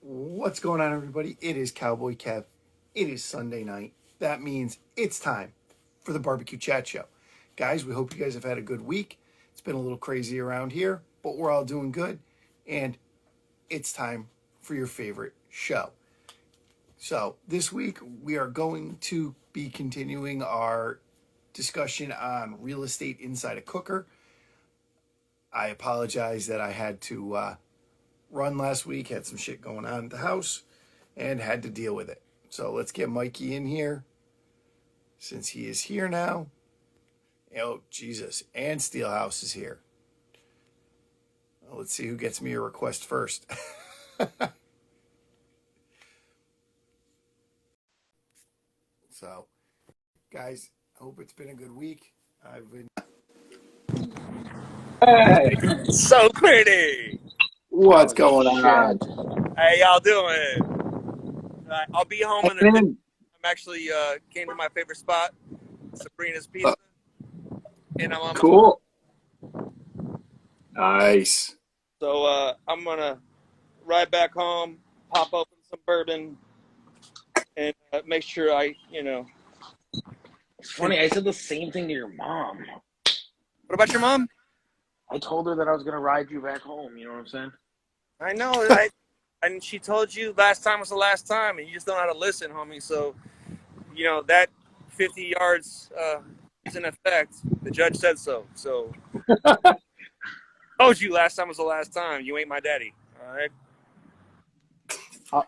What's going on, everybody? It is Cowboy Kev. It is Sunday night. That means it's time for the Barbecue Chat Show. Guys, we hope you guys have had a good week. It's been a little crazy around here, but we're all doing good. And it's time for your favorite show. So this week, we are going to be continuing our discussion on real estate inside a cooker. I apologize that I had to run last week, had some shit going on at the house, and had to deal with it. So let's get Mikey in here, since he is here now. Oh, Jesus. And Steelhouse is here. Well, let's see who gets me a request first. So, guys, I hope it's been a good week. I've been... Hey, So pretty. What's going on? How y'all doing? I'll be home in a bit. I'm actually came to my favorite spot, Sabrina's Pizza, and I'm on Cool. Nice. So I'm gonna ride back home, pop open some bourbon, and make sure It's funny. I said the same thing to your mom. What about your mom? I told her that I was going to ride you back home. You know what I'm saying? I know. And she told you last time was the last time, and you just don't know how to listen, homie. So, that 50 yards is in effect. The judge said so. So, told you last time was the last time. You ain't my daddy. All right.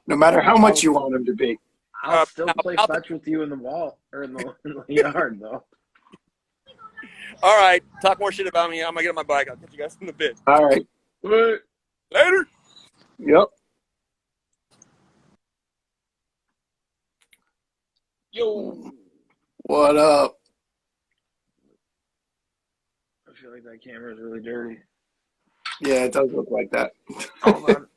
No matter how much you want him to be. I'll still play fetch with you in the wall or in the yard, though. All right. Talk more shit about me. I'm going to get on my bike. I'll catch you guys in a bit. All right. Later. Yep. Yo. What up? I feel like that camera is really dirty. Yeah, it does look like that. Hold on.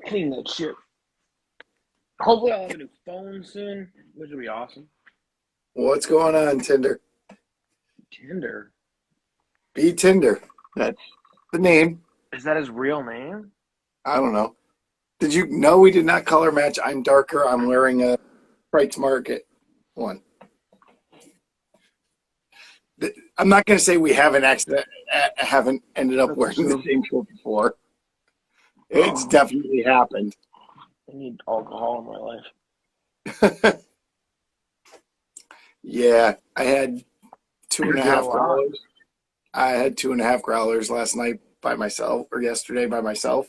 Clean that shit. Hopefully I'll have a new phone soon, which will be awesome. What's going on, Tinder? Tinder? Be Tinder. That's the name. Is that his real name? I don't know. Did you know we did not color match? I'm darker. I'm wearing a Price Market one. I'm not going to say we haven't ended up wearing the same shirt before. It's definitely happened. I need alcohol in my life. Yeah, I had 2.5 growlers. I had 2.5 growlers last night by myself, or yesterday by myself.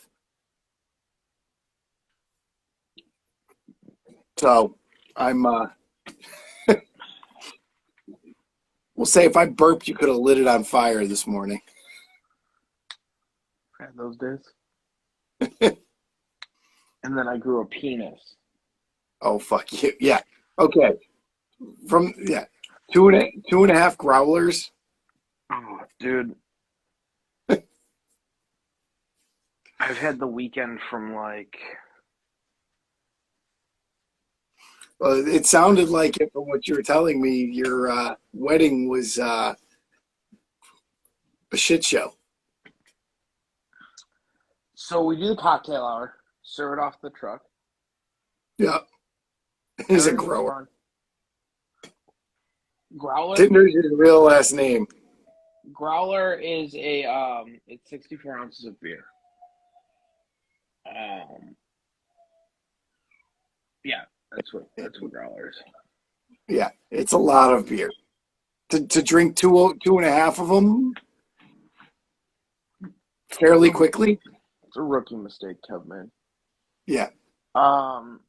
So I'm, we'll say if I burped, you could have lit it on fire this morning. Had those days. And then I grew a penis. Oh, fuck you. Yeah. Okay. Two and a half growlers. Oh, dude. I've had the weekend from like... Well, it sounded like it from what you were telling me. Your wedding was a shit show. So we do the cocktail hour, serve it off the truck. Yeah. He's a grower. Growler? Tinder's his real last name. Growler is it's 64 ounces of beer. Yeah, that's what growler is. Yeah, it's a lot of beer. To drink two and a half of them fairly quickly. It's a rookie mistake, Kev, man. Yeah. That's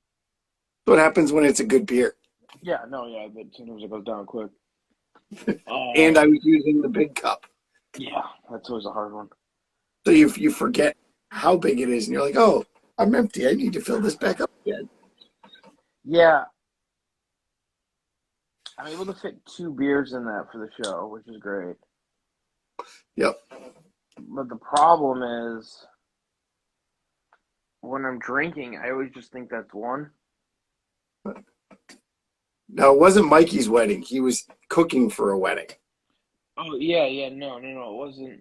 what happens when it's a good beer. Yeah, but sometimes it goes down quick. And I was using the big cup. Yeah, that's always a hard one. So you forget how big it is, and you're like, oh, I'm empty. I need to fill this back up again. Yeah. I'm able to fit 2 beers in that for the show, which is great. Yep. But the problem is when I'm drinking, I always just think that's one. No, it wasn't Mikey's wedding. He was cooking for a wedding. Oh yeah, no, it wasn't.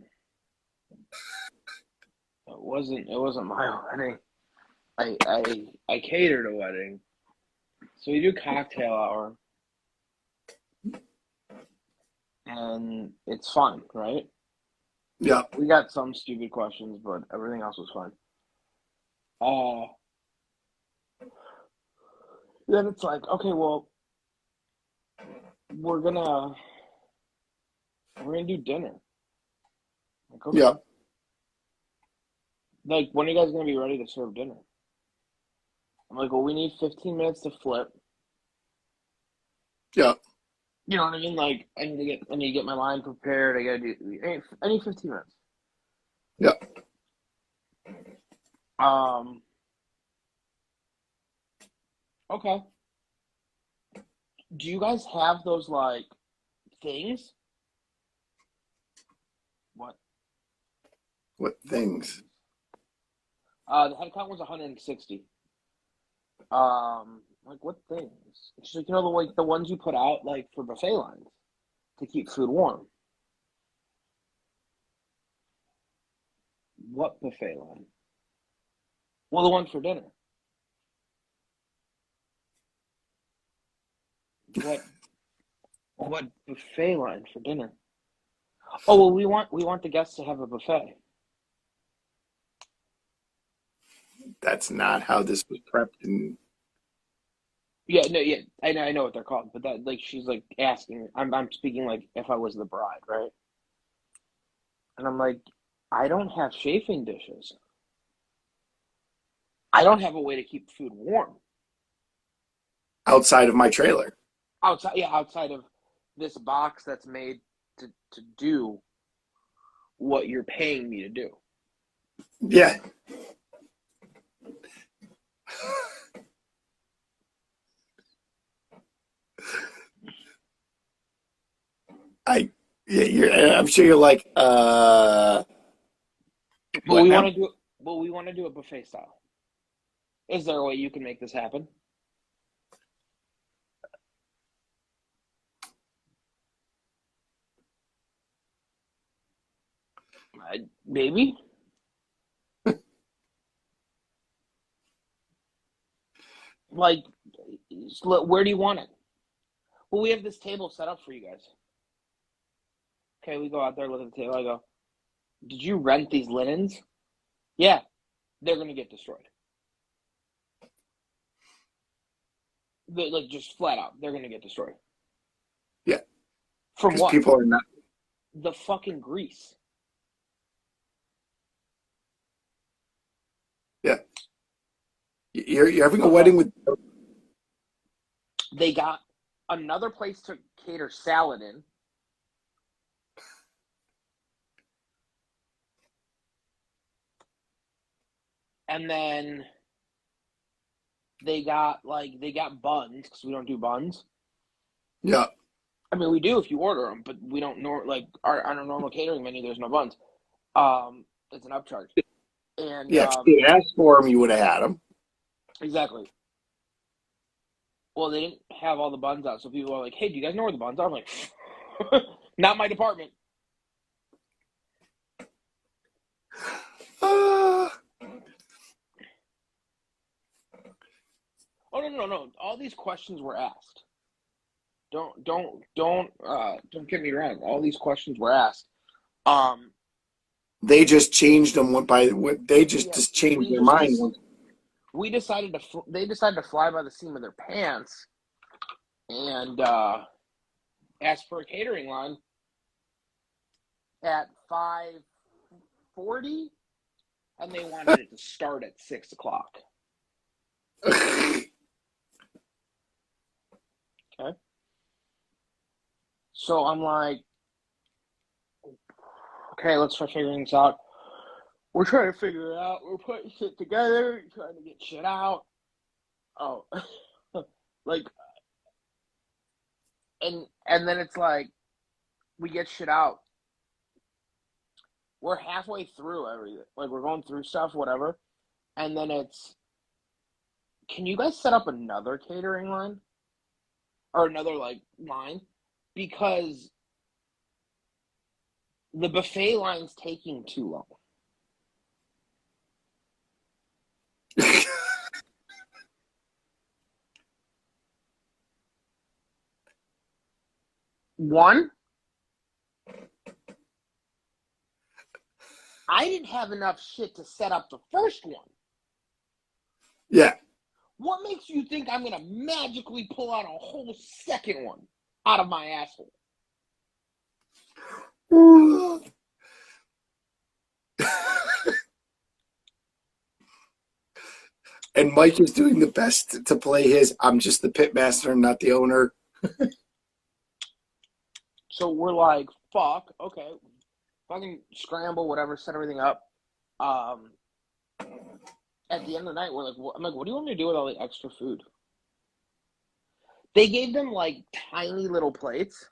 It wasn't my wedding. I catered a wedding, so we do cocktail hour, and it's fun, right? Yeah. We got some stupid questions, but everything else was fun. Then it's like, okay, well, we're gonna do dinner. Like, okay. Yeah. Like, when are you guys gonna be ready to serve dinner? I'm like, well, we need 15 minutes to flip. Yeah. You know what I mean? Like, I need to get my line prepared. I need 15 minutes. Yeah. Okay. Do you guys have those like things? What? What things? The head count was 160. Like what things? It's like, the ones you put out like for buffet lines to keep food warm. What buffet line? Well, the one for dinner. What buffet line for dinner? Oh well, we want the guests to have a buffet. That's not how this was prepped. And Yeah, no, yeah, I know what they're called, but that like she's like asking. I'm speaking like if I was the bride, right? And I'm like, I don't have chafing dishes. I don't have a way to keep food warm outside of my trailer. outside. Yeah, outside of this box that's made to do what you're paying me to do. Yeah. I'm sure you're like, But what we now? want to do. Well, we want to do it buffet style. Is there a way you can make this happen? Maybe. Like, where do you want it? Well, we have this table set up for you guys. Okay, we go out there, look at the table. I go, did you rent these linens? Yeah, they're gonna get destroyed. Like just flat out, they're gonna get destroyed. Yeah. From Because what? people are not. The fucking grease. Yeah. You're having a Okay. wedding with. They got another place to cater salad in. And then they got buns because we don't do buns. Yeah. I mean, we do if you order them, but we don't like on our normal catering menu. There's no buns. It's an upcharge. And Yeah. If you asked for them, you would have had them. exactly. Well, they didn't have all the buns out, so people are like, "Hey, do you guys know where the buns are?" I'm like, "Not my department." Uh, Oh no! All these questions were asked. Don't get me wrong. All these questions were asked. they just changed them by what they just Yeah, changed their mind. we decided they decided to fly by the seam of their pants and asked for a catering line at 5:40, and they wanted it to start at 6 o'clock. Okay. So I'm like, okay, let's start figuring this out. We're trying to figure it out. We're putting shit together, trying to get shit out. Oh, like, and then it's like we get shit out. We're halfway through everything. Like we're going through stuff, whatever. and then it's, can you guys set up another catering line? Or another, like, line? Because the buffet line's taking too long. One, I didn't have enough shit to set up the first one. Yeah. What makes you think I'm going to magically pull out a whole second one out of my asshole? And Mike is doing the best to play his, I'm just the pit master, not the owner. So we're like, fuck, okay. Fucking scramble, whatever, set everything up. At the end of the night, we're like, I'm like, what do you want me to do with all the extra food? They gave them, like, tiny little plates.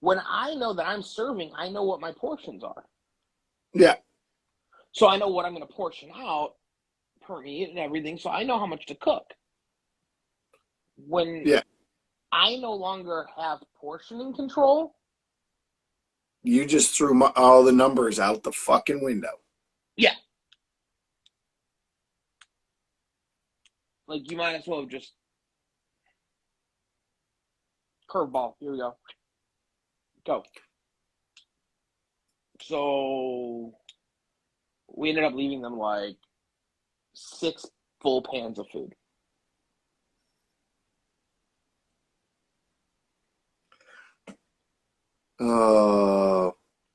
When I know that I'm serving, I know what my portions are. Yeah. So I know what I'm going to portion out per meat and everything, so I know how much to cook. When I no longer have portioning control, you just threw all the numbers out the fucking window. Yeah. Like, you might as well have just curveball. Here we go. Go. So we ended up leaving them like 6 full pans of food.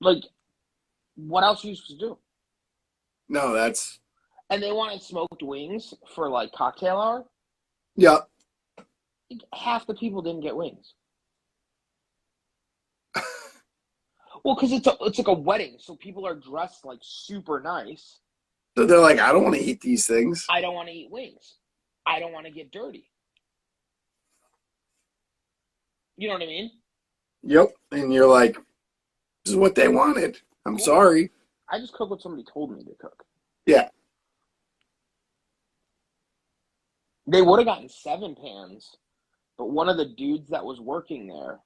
Like, what else are you supposed to do? No, that's... And they wanted smoked wings for, like, cocktail hour. Yeah. Half the people didn't get wings. Well, because it's like a wedding, so people are dressed, like, super nice. So they're like, I don't want to eat these things. I don't want to eat wings. I don't want to get dirty. You know what I mean? Yep. And you're like, this is what they wanted. I'm sorry. I just cook what somebody told me to cook. Yeah. They would have gotten 7 pans, but one of the dudes that was working there,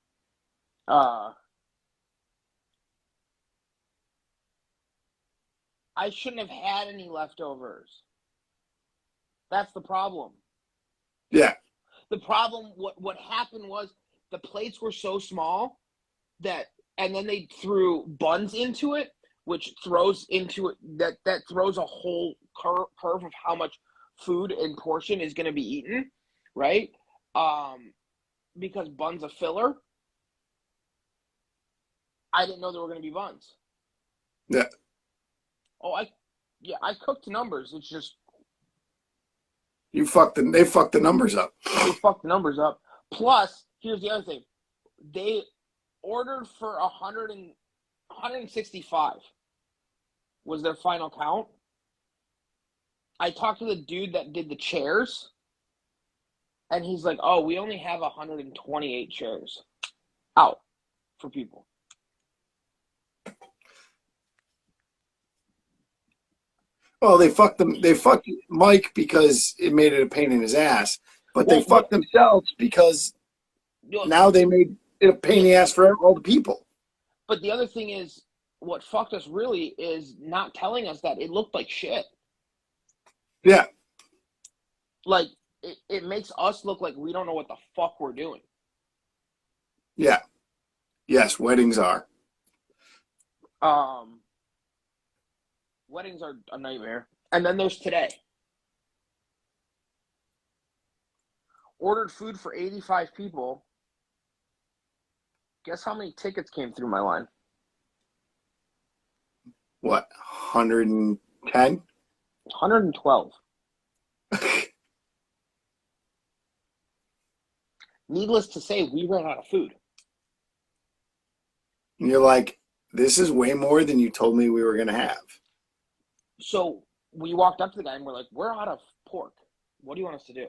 I shouldn't have had any leftovers. That's the problem. Yeah. The problem, what happened was the plates were so small that, and then they threw buns into it, which throws into it, that throws a whole curve of how much food and portion is going to be eaten, right? Because buns a filler. I didn't know there were going to be buns. Yeah. Oh, I cooked numbers. It's just they fucked the numbers up. They fucked the numbers up. Plus, here's the other thing. They ordered for 165 was their final count. I talked to the dude that did the chairs, and he's like, oh, we only have 128 chairs out for people. Well, they fucked Mike because it made it a pain in his ass, but they fucked themselves because now they made it a pain in the ass for all the people. But the other thing is, what fucked us really is not telling us that it looked like shit. Yeah. Like, it makes us look like we don't know what the fuck we're doing. Yeah. Yes, weddings are. Weddings are a nightmare. And then there's today. Ordered food for 85 people. Guess how many tickets came through my line? What, 110? 112. Needless to say, we ran out of food. And you're like, this is way more than you told me we were going to have. So we walked up to the guy and we're like, we're out of pork. What do you want us to do?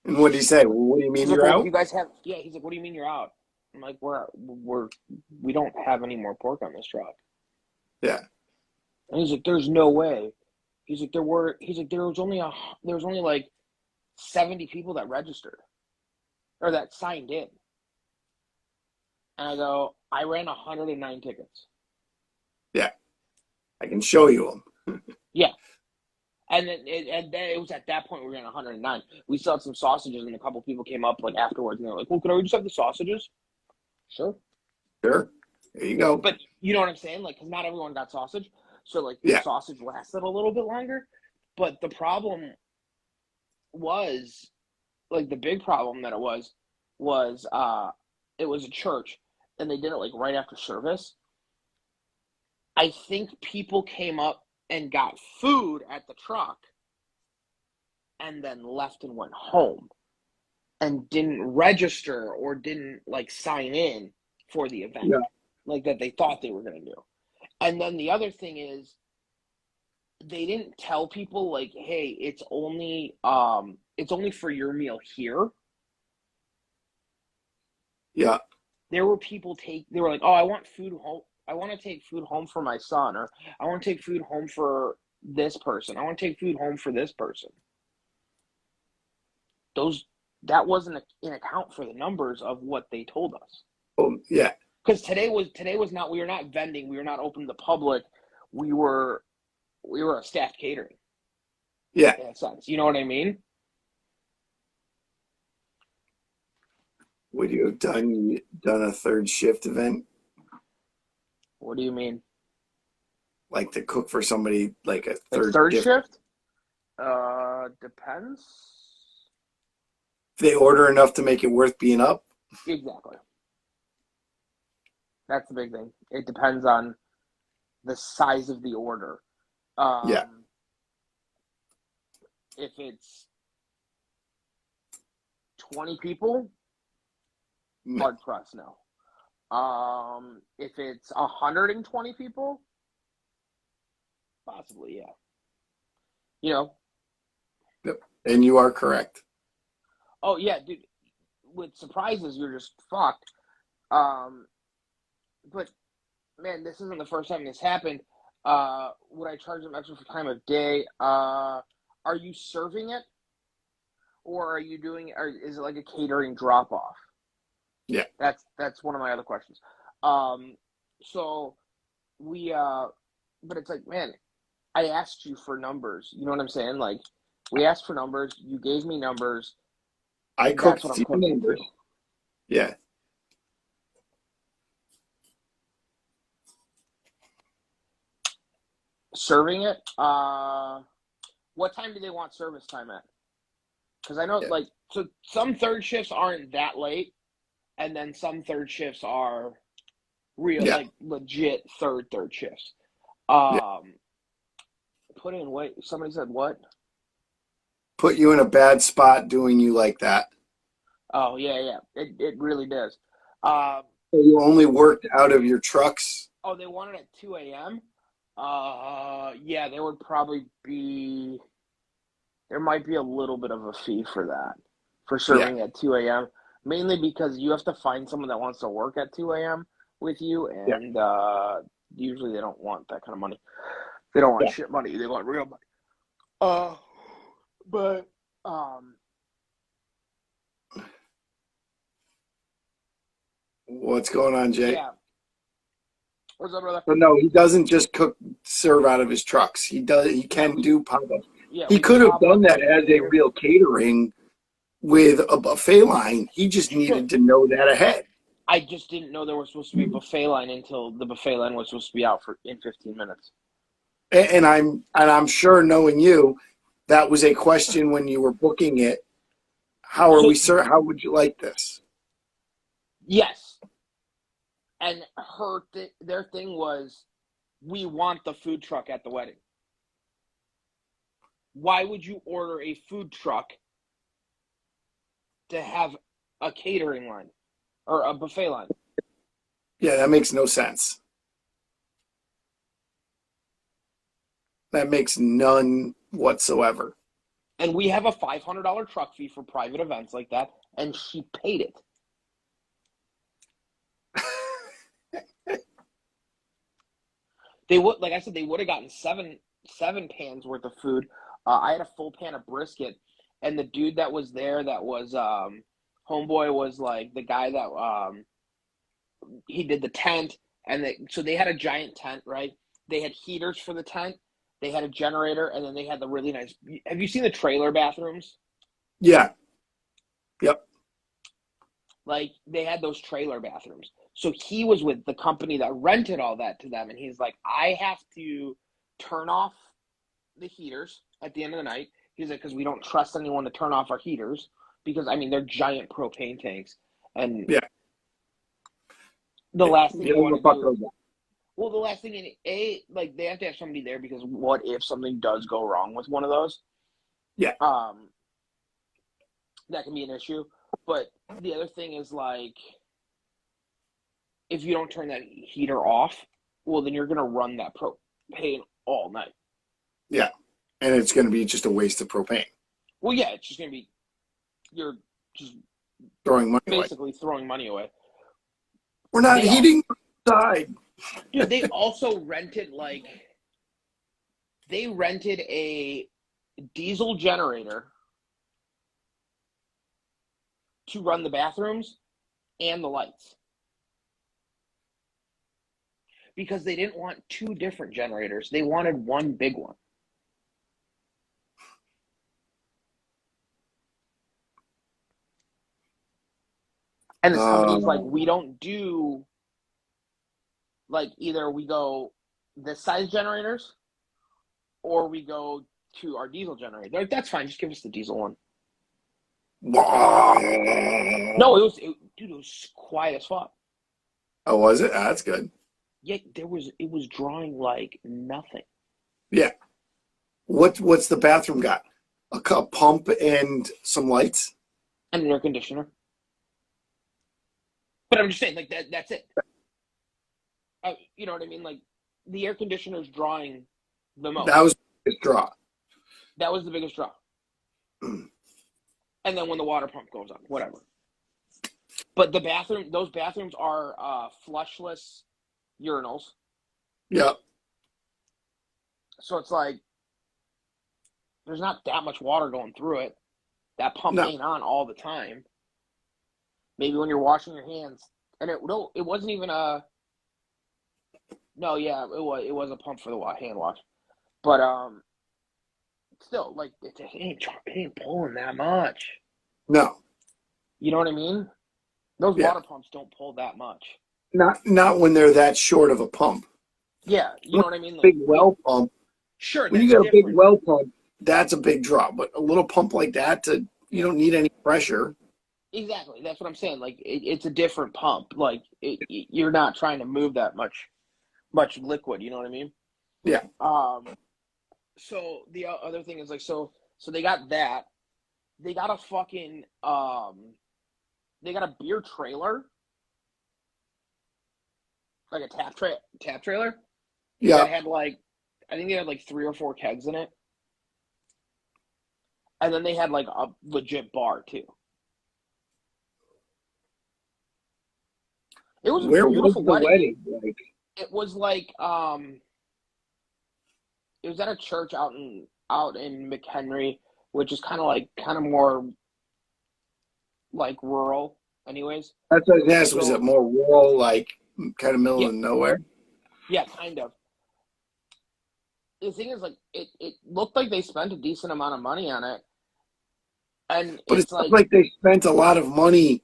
And what did he say? Well, what do you mean you're out? You guys have, yeah, he's like, what do you mean you're out? I'm like, we don't have any more pork on this truck. Yeah. And he's like, there's no way. He's like, there was only like 70 people that registered or that signed in. And I go, I ran 109 tickets. Yeah. I can show you them. Yeah. And then it was at that point we ran 109. We still had some sausages, and a couple people came up like afterwards, and they're like, well, could I just have the sausages? Sure. Sure. There you go. But you know what I'm saying? Like, because not everyone got sausage. So, like, the Yeah. sausage lasted a little bit longer. But the problem was, like, the big problem that it was it was a church, and they did it, like, right after service. I think people came up and got food at the truck and then left and went home and didn't register or didn't, like, sign in for the event. Yeah. Like, that they thought they were going to do. And then the other thing is, they didn't tell people, like, hey, it's only for your meal here. Yeah. There were people they were like, oh, I want food home. I want to take food home for my son, or I want to take food home for this person. I want to take food home for this person. That wasn't in account for the numbers of what they told us. Oh, yeah. Because today was not, we were not vending, we were not open to the public. We were a staffed catering. Yeah. In a sense. You know what I mean? Would you have done a third shift event? What do you mean? Like to cook for somebody like a Third shift? Depends. If they order enough to make it worth being up? Exactly. That's the big thing. It depends on the size of the order. Yeah. If it's 20 people, hard press, no. If it's 120 people, possibly, yeah. You know. Yep. And you are correct. Oh yeah, dude. With surprises, you're just fucked. But man, this isn't the first time this happened. Would I charge them extra for time of day? Are you serving it, or are you doing? Or is it like a catering drop off? Yeah, that's one of my other questions. So we but it's like, man, I asked you for numbers. You know what I'm saying? Like, we asked for numbers. You gave me numbers. I cooked That's what I'm few cooking numbers. to. Yeah. Serving it. What time do they want service time at? Because I know, Yeah. like, so some third shifts aren't that late, and then some third shifts are real, Yeah. like, legit third shifts. Yeah. Put in wait. Somebody said what? Put you in a bad spot doing you like that. Oh yeah. It really does. So you only worked out of your trucks? Oh, they want it at 2 a.m. Yeah, there might be a little bit of a fee for that, for serving at 2 a.m. Mainly because you have to find someone that wants to work at 2 a.m. with you, and usually they don't want that kind of money. They don't want shit money. They want real money. But What's going on, Jay? yeah. What's up, brother? But no, he doesn't just serve out of his trucks. He can do pop-up. Yeah, He could have done that as a real catering with a buffet line. He just needed to know that ahead. I just didn't know there was supposed to be a buffet line until the buffet line was supposed to be out in 15 minutes. And I'm sure, knowing you, that was a question when you were booking it. How would you like this? Yes. And their thing was, we want the food truck at the wedding. Why would you order a food truck to have a catering line or a buffet line? Yeah, that makes no sense. That makes none whatsoever. And we have a $500 truck fee for private events like that, and she paid it. They would, like I said, they would have gotten seven pans worth of food. I had a full pan of brisket, and the dude that was there, that was homeboy, was like the guy that he did the tent, and so they had a giant tent, right? They had heaters for the tent, they had a generator, and then they had the really nice. Have you seen the trailer bathrooms? Yeah. Yep. Like, they had those trailer bathrooms. So he was with the company that rented all that to them, and he's like, I have to turn off the heaters at the end of the night. He's like, because we don't trust anyone to turn off our heaters, because I mean they're giant propane tanks, and Yeah. the last thing You you don't want go to fuck do. those up. Well, the last thing like they have to have somebody there, because what if something does go wrong with one of those? Yeah. That can be an issue. But the other thing is, like, if you don't turn that heater off, well, then you're gonna run that propane all night. Yeah. And it's going to be just a waste of propane. Well, yeah, it's just gonna be, you're just Throwing money away. basically throwing money away. We're not heating outside. Dude, they also rented a diesel generator to run the bathrooms and the lights, because they didn't want two different generators. They wanted one big one. And this company's like, we don't do, like, either we go this size generators or we go to our diesel generator. They're like, that's fine, just give us the diesel one. No, dude, it was quiet as fuck. Oh, was it? That's good. Yeah, it was drawing like nothing. Yeah. What's the bathroom got? A pump and some lights? And an air conditioner. But I'm just saying, like, that's it. You know what I mean? Like, the air conditioner's drawing the most. That was the biggest draw. That was the biggest draw. And then when the water pump goes on, whatever. But those bathrooms are flushless urinals. Yeah. So it's like, there's not that much water going through it. That pump ain't on all the time. Maybe when you're washing your hands, and it wasn't even a. No, yeah, it was a pump for the hand wash, but still, like, it ain't pulling that much. No. You know what I mean? Those water pumps don't pull that much. Not when they're that short of a pump. Yeah, you know what I mean? Like, big well pump. Sure. When you got a big well pump, that's a big draw. But a little pump like that, you don't need any pressure. Exactly. That's what I'm saying. Like, it's a different pump. Like, you're not trying to move that much liquid. You know what I mean? Yeah. So the other thing is, like, so they got that. They got a fucking they got a beer trailer, like a tap trailer. Yeah. That had, like, I think they had like 3 or 4 kegs in it, and then they had like a legit bar too. It was a beautiful wedding. Like, It was like it was at a church out in McHenry, which is kind of more like rural, anyways. That's what I asked. Was it more rural, like kind of middle of nowhere? Yeah, kind of. The thing is, like, it looked like they spent a decent amount of money on it, but it's like they spent a lot of money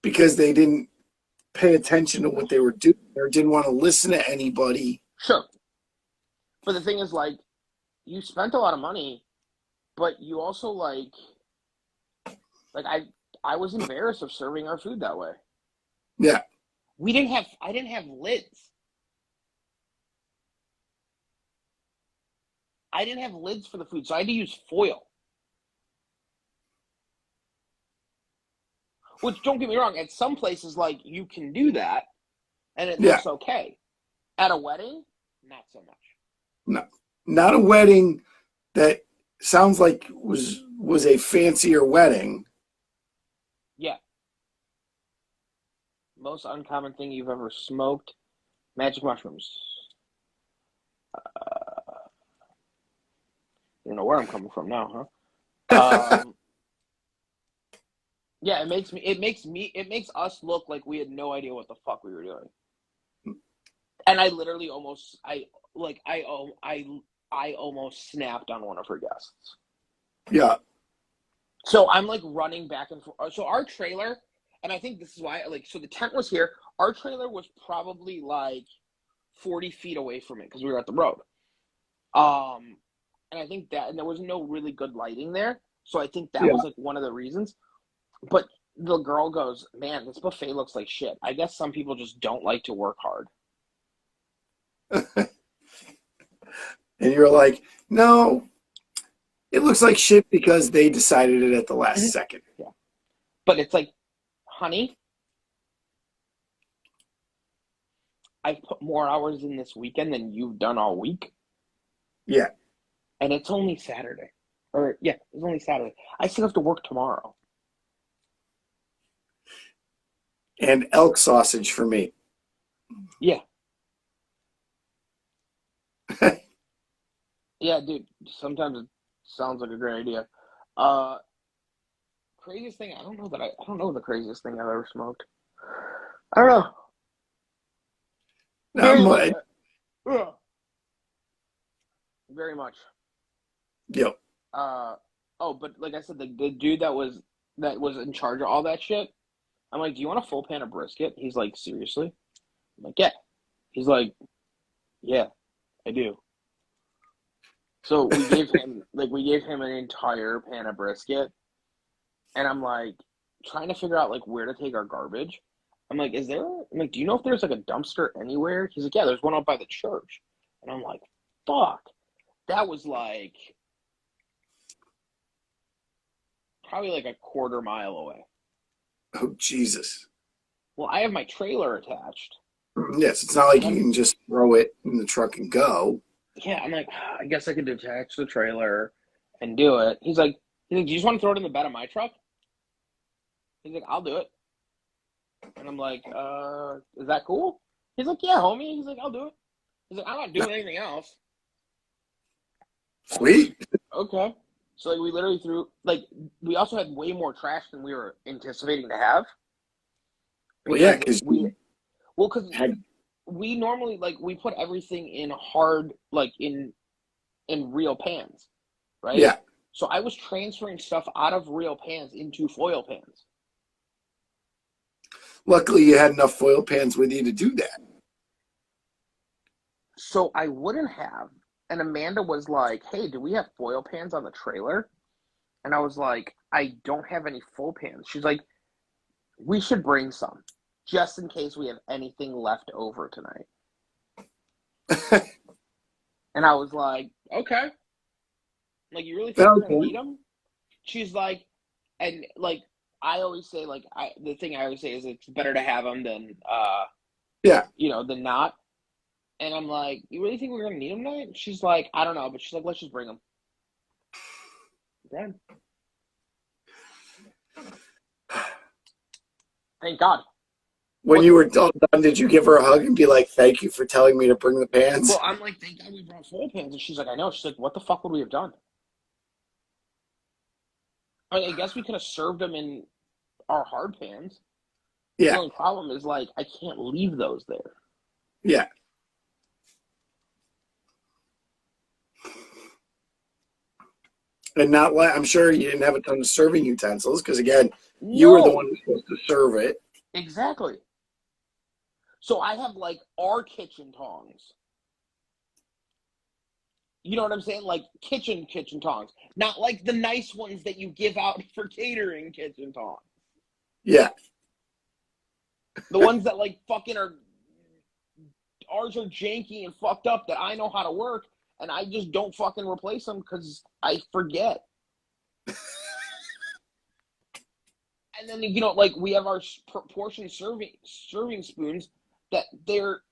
because they didn't pay attention to what they were doing or didn't want to listen to anybody. Sure. But the thing is, like, you spent a lot of money, but you also, like I was embarrassed of serving our food that way. Yeah. I didn't have lids. I didn't have lids for the food, so I had to use foil. Which, don't get me wrong, at some places, like, you can do that, and it looks okay. At a wedding, not so much. No, not a wedding that sounds like was a fancier wedding. Yeah. Most uncommon thing you've ever smoked? Magic mushrooms. You know where I'm coming from now, huh? Yeah, it makes us look like we had no idea what the fuck we were doing. And I literally almost almost snapped on one of her guests. Yeah. So I'm like running back and forth. So our trailer, and I think this is why, so the tent was here. Our trailer was probably like 40 feet away from it because we were at the road. And I think and there was no really good lighting there. So I think that was like one of the reasons. But the girl goes, man, this buffet looks like shit. I guess some people just don't like to work hard. And you're like, no, it looks like shit because they decided it at the last second. Yeah. But it's like, honey, I've put more hours in this weekend than you've done all week. Yeah. And it's only Saturday. It's only Saturday. I still have to work tomorrow. And elk sausage for me. Yeah. Yeah, dude. Sometimes it sounds like a great idea. Craziest thing, I don't know the craziest thing I've ever smoked. I don't know. Very much. Very much. Yep. But like I said, the dude that was in charge of all that shit, I'm like, do you want a full pan of brisket? He's like, seriously? I'm like, yeah. He's like, yeah, I do. So we gave him an entire pan of brisket, and I'm like trying to figure out like where to take our garbage. I'm like, do you know if there's like a dumpster anywhere? He's like, yeah, there's one out by the church. And I'm like, fuck. That was like probably like a quarter mile away. Oh, Jesus. Well, I have my trailer attached. Yes, it's not like you can just throw it in the truck and go. Yeah, I'm like, I guess I could detach the trailer and do it. He's like, do you just want to throw it in the bed of my truck? He's like, I'll do it. And I'm like, is that cool? He's like, yeah, homie. He's like, I'll do it. He's like, I'm not doing anything else. Sweet. Okay. So like we literally we also had way more trash than we were anticipating to have. Well, yeah, because we normally we put everything in hard in real pans, right? Yeah. So I was transferring stuff out of real pans into foil pans. Luckily, you had enough foil pans with you to do that. So I wouldn't have. And Amanda was like, hey, do we have foil pans on the trailer? And I was like, I don't have any full pans. She's like, we should bring some just in case we have anything left over tonight. And I was like, okay. Like, you really think we're going to need them? She's like, and I always say, the thing I always say is it's better to have them than, than not. And I'm like, you really think we're going to need them tonight? And she's like, I don't know. But she's like, let's just bring them. Okay. Thank God. When you were all done, did you give her a hug and be like, thank you for telling me to bring the pans? Well, I'm like, thank God we brought full pans. And she's like, I know. She's like, what the fuck would we have done? I guess we could have served them in our hard pans. Yeah. The only problem is, I can't leave those there. Yeah. And I'm sure you didn't have a ton of serving utensils because, again, you were the one who's supposed to serve it. Exactly. So I have, our kitchen tongs. You know what I'm saying? Kitchen tongs. Not the nice ones that you give out for catering kitchen tongs. Yeah. The ones that, fucking ours are janky and fucked up that I know how to work, and I just don't fucking replace them because I forget. And then, we have our portion serving spoons that they're...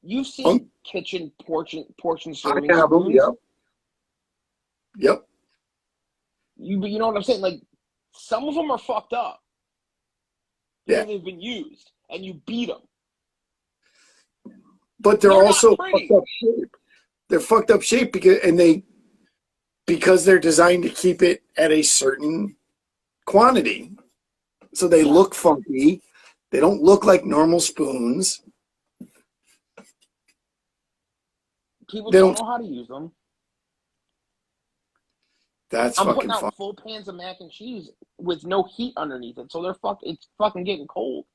You've seen kitchen portion serving spoons? Yep. Yep. You know what I'm saying? Some of them are fucked up. Yeah. They've been used, and you beat them. But they're also fucked up shape. They're fucked up shape and they because they're designed to keep it at a certain quantity. So they look funky. They don't look like normal spoons. People don't know how to use them. That's I'm fucking putting out fun. full pans of mac and cheese with no heat underneath it, so it's fucking getting cold.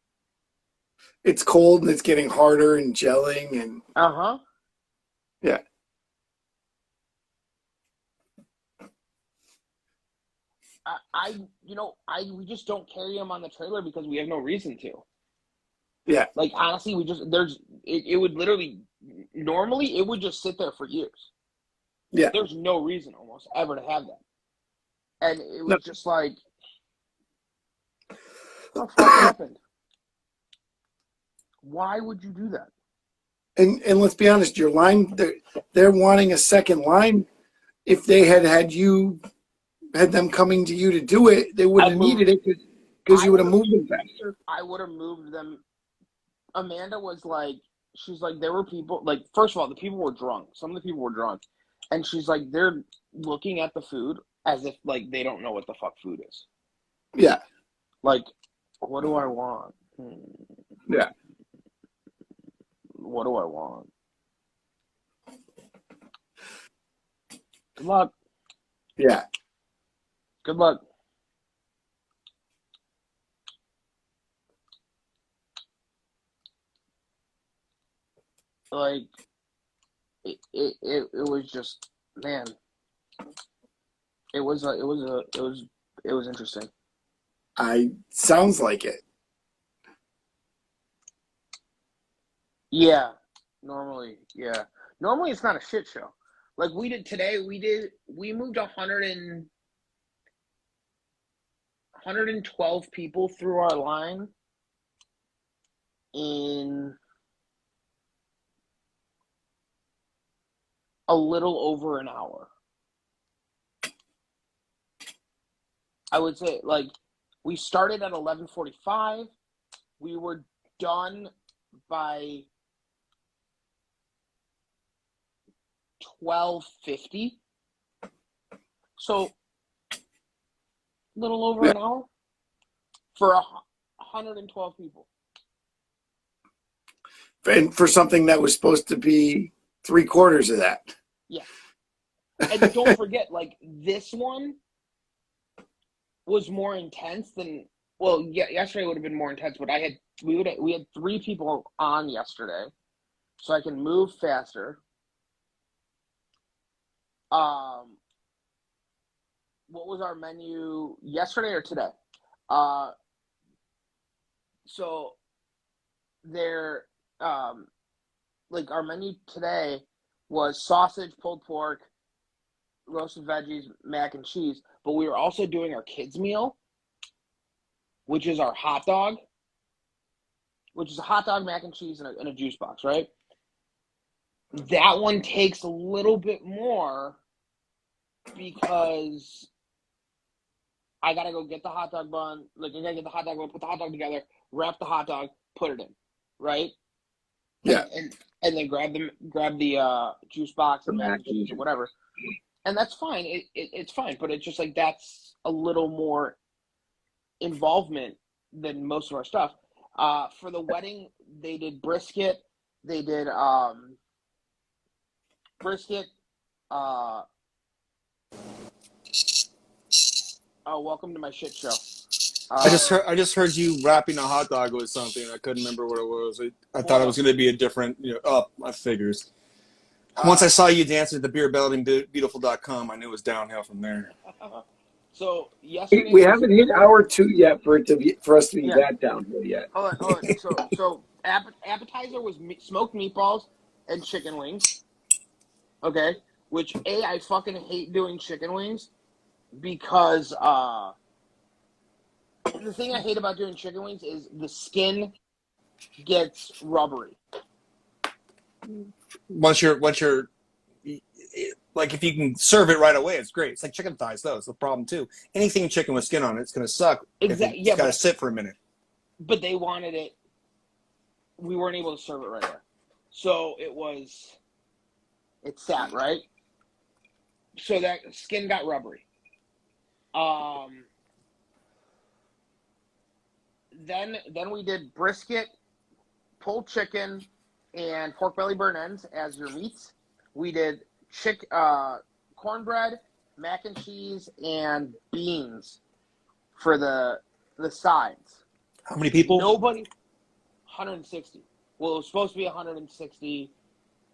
It's cold and it's getting harder and gelling and yeah. We just don't carry them on the trailer because we have no reason to. Yeah. Like honestly, it would literally normally it would just sit there for years. Yeah. There's no reason almost ever to have that. And it was just like, what the fuck happened? Why would you do that? And let's be honest, your line, they're wanting a second line. If they had them coming to you to do it, they wouldn't have needed it because you would have moved them faster. I would have moved them. Amanda was like, she's like, there were people, like, first of all, the people were drunk. Some of the people were drunk. And she's like, they're looking at the food as if, like, they don't know what the fuck food is. Yeah. Like, what do I want? Yeah. What do I want? Good luck. Yeah. Good luck. Like, it was just, man. It was interesting. Sounds like it. Yeah. Normally it's not a shit show. Like we did today, we moved 112 people through our line in a little over an hour. I would say, like, we started at 11:45. We were done by 12:50. So, a little over an hour for 112 people. And for something that was supposed to be 3/4 of that. Yeah. And don't forget, like, this one was more intense than, well, yeah, yesterday would have been more intense, but we had 3 people on yesterday, so I can move faster. What was our menu yesterday or today? So there, like, our menu today was sausage, pulled pork, roasted veggies, mac and cheese, but we were also doing our kids meal, which is our hot dog, which is a hot dog, mac and cheese, and a juice box, right? That one takes a little bit more because I gotta go get the hot dog bun, like, I gotta get the hot dog bun, put the hot dog together, wrap the hot dog, put it in, right? Yeah. And then grab the juice box and mac and cheese or whatever. And that's fine. It's fine, but it's just like that's a little more involvement than most of our stuff. For the wedding, they did brisket. They did brisket. Welcome to my shit show. I just heard you wrapping a hot dog with something. I couldn't remember what it was. I thought it was going to be a different. My figures. Once I saw you dancing at the beerbeldingbeautiful.com, I knew it was downhill from there. So yesterday we haven't hit hour 2 yet for us to be that downhill yet. Hold on. So appetizer was smoked meatballs and chicken wings. Okay, which I fucking hate doing chicken wings because the thing I hate about doing chicken wings is the skin gets rubbery. Once you're like, if you can serve it right away, it's great. It's like chicken thighs, though. It's the problem too. Anything chicken with skin on it's going to suck. Exactly. It's got to sit for a minute. But they wanted it. We weren't able to serve it right there, so it sat right. so that skin got rubbery. Then we did brisket, pulled chicken, and pork belly burn ends as your meats. We did cornbread, mac and cheese, and beans for the sides. How many people? Nobody. 160. Well, it was supposed to be 160.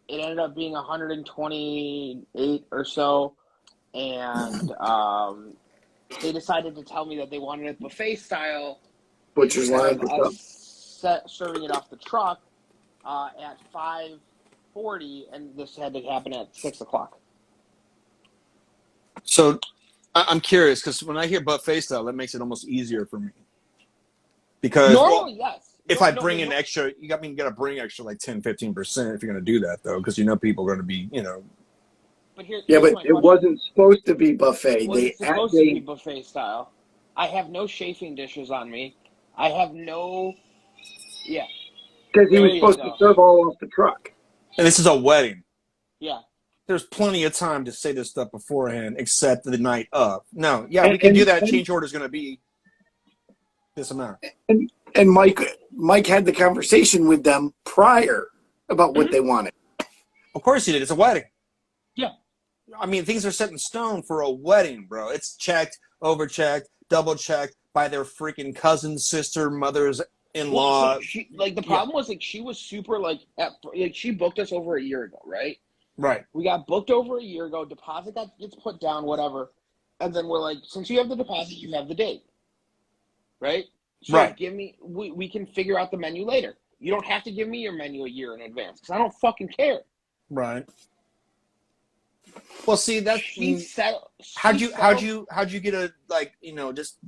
It ended up being 128 or so, and they decided to tell me that they wanted it buffet style. Butcher's line. Serving it off the truck at 5:40, and this had to happen at 6 o'clock. So I'm curious because when I hear buffet style, that makes it almost easier for me. Because normally, yes. If I bring in extra, you got to bring extra like 10, 15% if you're going to do that though, because people are going to be, But but it wasn't supposed to be buffet. It wasn't supposed to be buffet style. I have no chafing dishes on me. I have no. Yeah. Because he was supposed to serve all off the truck. And this is a wedding. Yeah. There's plenty of time to say this stuff beforehand, except the night of. No, yeah, we can do that. Change order is going to be this amount. And Mike had the conversation with them prior about what they wanted. Of course he did. It's a wedding. Yeah. I mean, things are set in stone for a wedding, bro. It's checked, over-checked, double-checked by their freaking cousin, sister, mother's-in-law. Well, so the problem was, she was super, she booked us over a year ago, right? Right. We got booked over a year ago. Deposit gets put down, whatever. And then we're like, since you have the deposit, you have the date. Right? So right. Give me, we can figure out the menu later. You don't have to give me your menu a year in advance because I don't fucking care. Right. Well, see, that's how'd you get just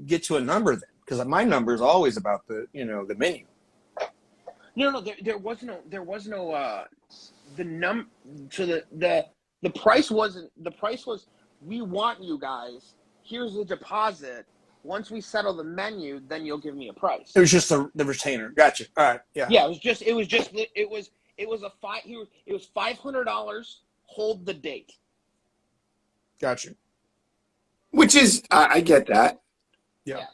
get to a number then? Because my number is always about the the menu. No, there was no so the price wasn't, the price was, we want you guys, here's the deposit. Once we settle the menu, then you'll give me a price. It was just the retainer. Gotcha. All right. Yeah. Yeah. It was $500. Hold the date. Gotcha. Which is, I get that. Yeah.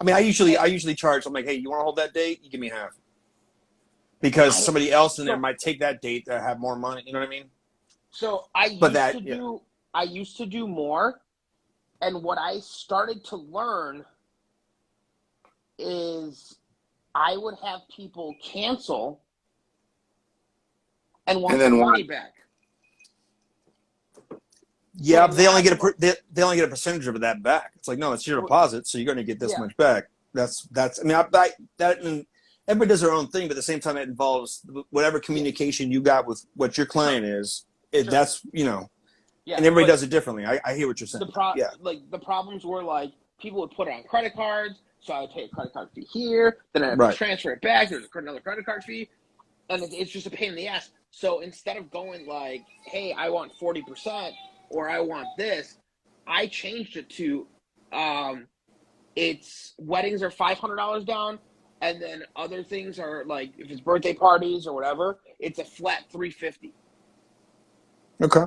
I mean, I usually charge. I'm like, hey, you want to hold that date? You give me half. Because somebody else in there might take that date that have more money. You know what I mean? So I used to do more. And what I started to learn is I would have people cancel and want their money back. Yeah, but they only get a percentage of that back. It's like, no, it's your deposit, so you're going to get this much back. That's. I mean, and everybody does their own thing, but at the same time, it involves whatever communication you got with what your client is. That's Yeah, and everybody does it differently. I hear what you're saying. The problems were people would put it on credit cards, so I would pay a credit card fee here, then I have to transfer it back. There's another credit card fee, and it's just a pain in the ass. So instead of going hey, I want 40% or I want this, I changed it to it's weddings are $500 down, and then other things are if it's birthday parties or whatever, it's a flat $350. Okay.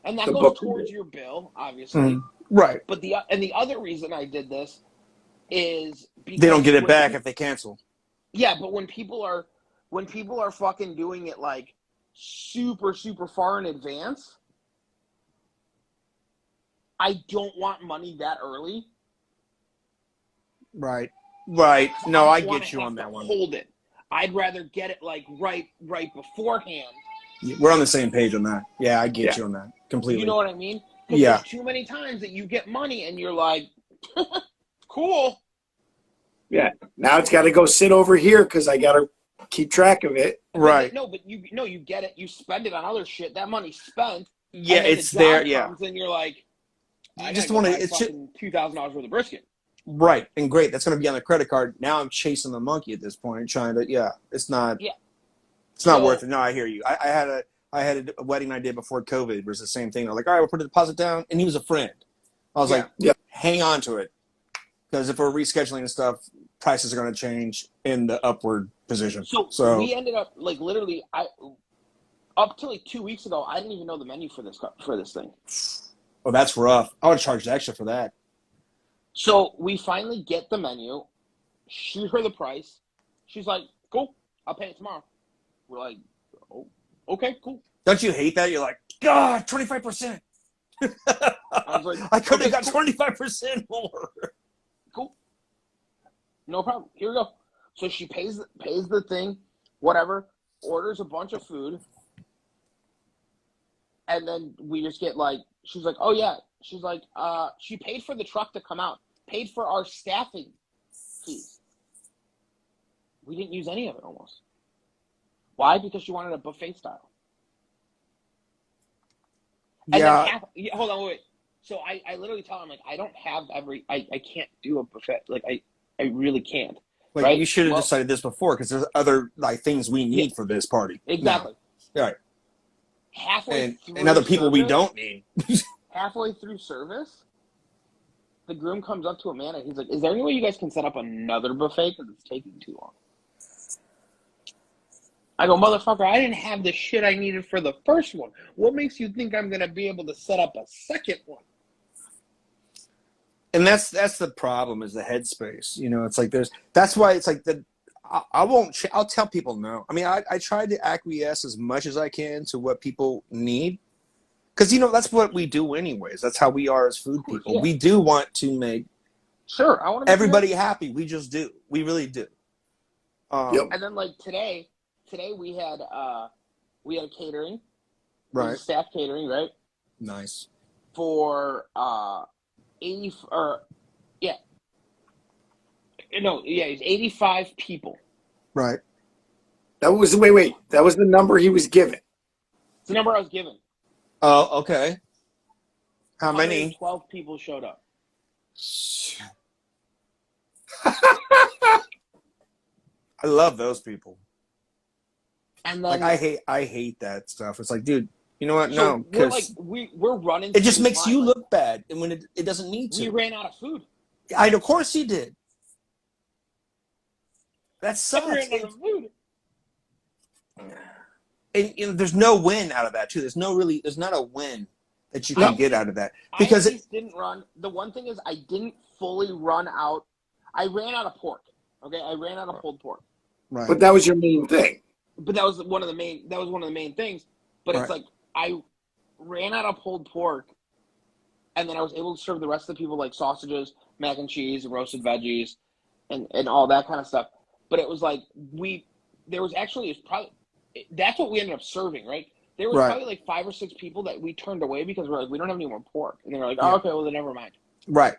And that goes towards your bill, obviously. Mm-hmm. Right. But the other reason I did this is because they don't get it back if they cancel. Yeah, but when people are fucking doing it super, super far in advance, I don't want money that early. Right. Right. No, I get you on that one. Hold it. I'd rather get it right beforehand. We're on the same page on that. Yeah, I get you on that completely. You know what I mean? There's too many times that you get money and you're like, cool. Yeah. Now it's got to go sit over here because I got to keep track of it. Right. You get it. You spend it on other shit. That money's spent. Yeah, it's there. Yeah. And you're like, I just want to. It's $2,000 worth of brisket. Right, and great. That's going to be on the credit card. Now I'm chasing the monkey at this point, trying to. Yeah, it's not. Yeah. It's not worth it. No, I hear you. I had a wedding I did before COVID. It was the same thing. I was like, all right, we'll put a deposit down. And he was a friend. I was like, hang on to it. Because if we're rescheduling and stuff, prices are going to change in the upward position. So we ended up, literally, up to like 2 weeks ago, I didn't even know the menu for this thing. Oh, that's rough. I would charge extra for that. So we finally get the menu, shoot her the price. She's like, "Cool, I'll pay it tomorrow." We're like, "Oh, okay, cool." Don't you hate that? You're like, God, 25%. I was like, I could have "Okay, got cool. 25% more. Cool. No problem. Here we go." So she pays the thing, whatever, orders a bunch of food, and then we just get like, she's like, "Oh yeah," she's like, she paid for the truck to come out, paid for our staffing fees. We didn't use any of it almost. Why? Because she wanted a buffet style. And Yeah. then hold on, wait. So I literally tell him, like, I don't have I can't do a buffet. Like, I really can't. Like, right? you should have Well, decided this before, because there's other like things we need for this party. exactly. Now. Right. Halfway through And other people we service- don't need. halfway through service, the groom comes up to Amanda. He's like, "Is there any way you guys can set up another buffet because it's taking too long?" I go, "Motherfucker, I didn't have the shit I needed for the first one. What makes you think I'm going to be able to set up a second one?" And that's the problem, is the headspace. You know, it's like that's why it's like I'll tell people no. I mean, I try to acquiesce as much as I can to what people need. Because, you know, that's what we do anyways. That's how we are as food people. Yeah. We do want to make Sure, I want to everybody happy. We just do. We really do. Yep. And then, like, today we had catering. Right. It was staff catering, right? Nice. For 85 people. Right. That was wait. That was the number he was given. It's the number I was given. Oh, okay. How many? 12 people showed up. I love those people. And then Like, I hate that stuff. It's like, dude, you know what? so No, we're because like we're running. it just through makes this you line. look bad, and when it doesn't need We to. ran out of food. Of course he did. That sucks. We ran out of food. And there's no win out of that too. There's not a win that you can get out of that, because I at least didn't run. The one thing is, I didn't fully run out. I ran out of pork. Okay, I ran out of pulled pork. right. But that was your main thing. But that was one of the main things. But it's Right. like I ran out of pulled pork, and then I was able to serve the rest of the people like sausages, mac and cheese, and roasted veggies, and all that kind of stuff. But it was like that's what we ended up serving, right? There was Right. probably like 5 or 6 people that we turned away because we're like, we don't have any more pork, and they were like, Yeah. "Oh, okay, well then never mind." Right.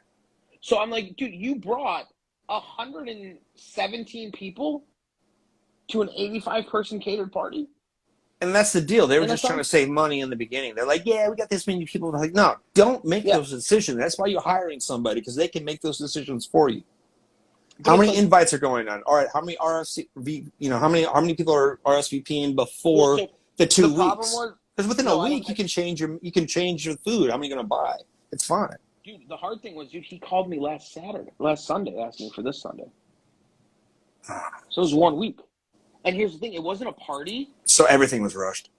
So I'm like, dude, you brought 117 people to an 85-person catered party. And that's the deal. They were And just that's trying to save money in the beginning. They're like, yeah, we got this many people. They're like, no, don't make those decisions. That's why you're hiring somebody, because they can make those decisions for you. But How it's many like- invites are going on? All right, how many RSV? You know, how many people are RSVPing before Well, so the 2 the weeks? problem was, Because within no, a I week, don't- you can change your food. How many are going to buy? It's fine. dude, the hard thing was, dude, he called me last Sunday, asking for this Sunday. So it was 1 week. And here's the thing, it wasn't a party. So everything was rushed.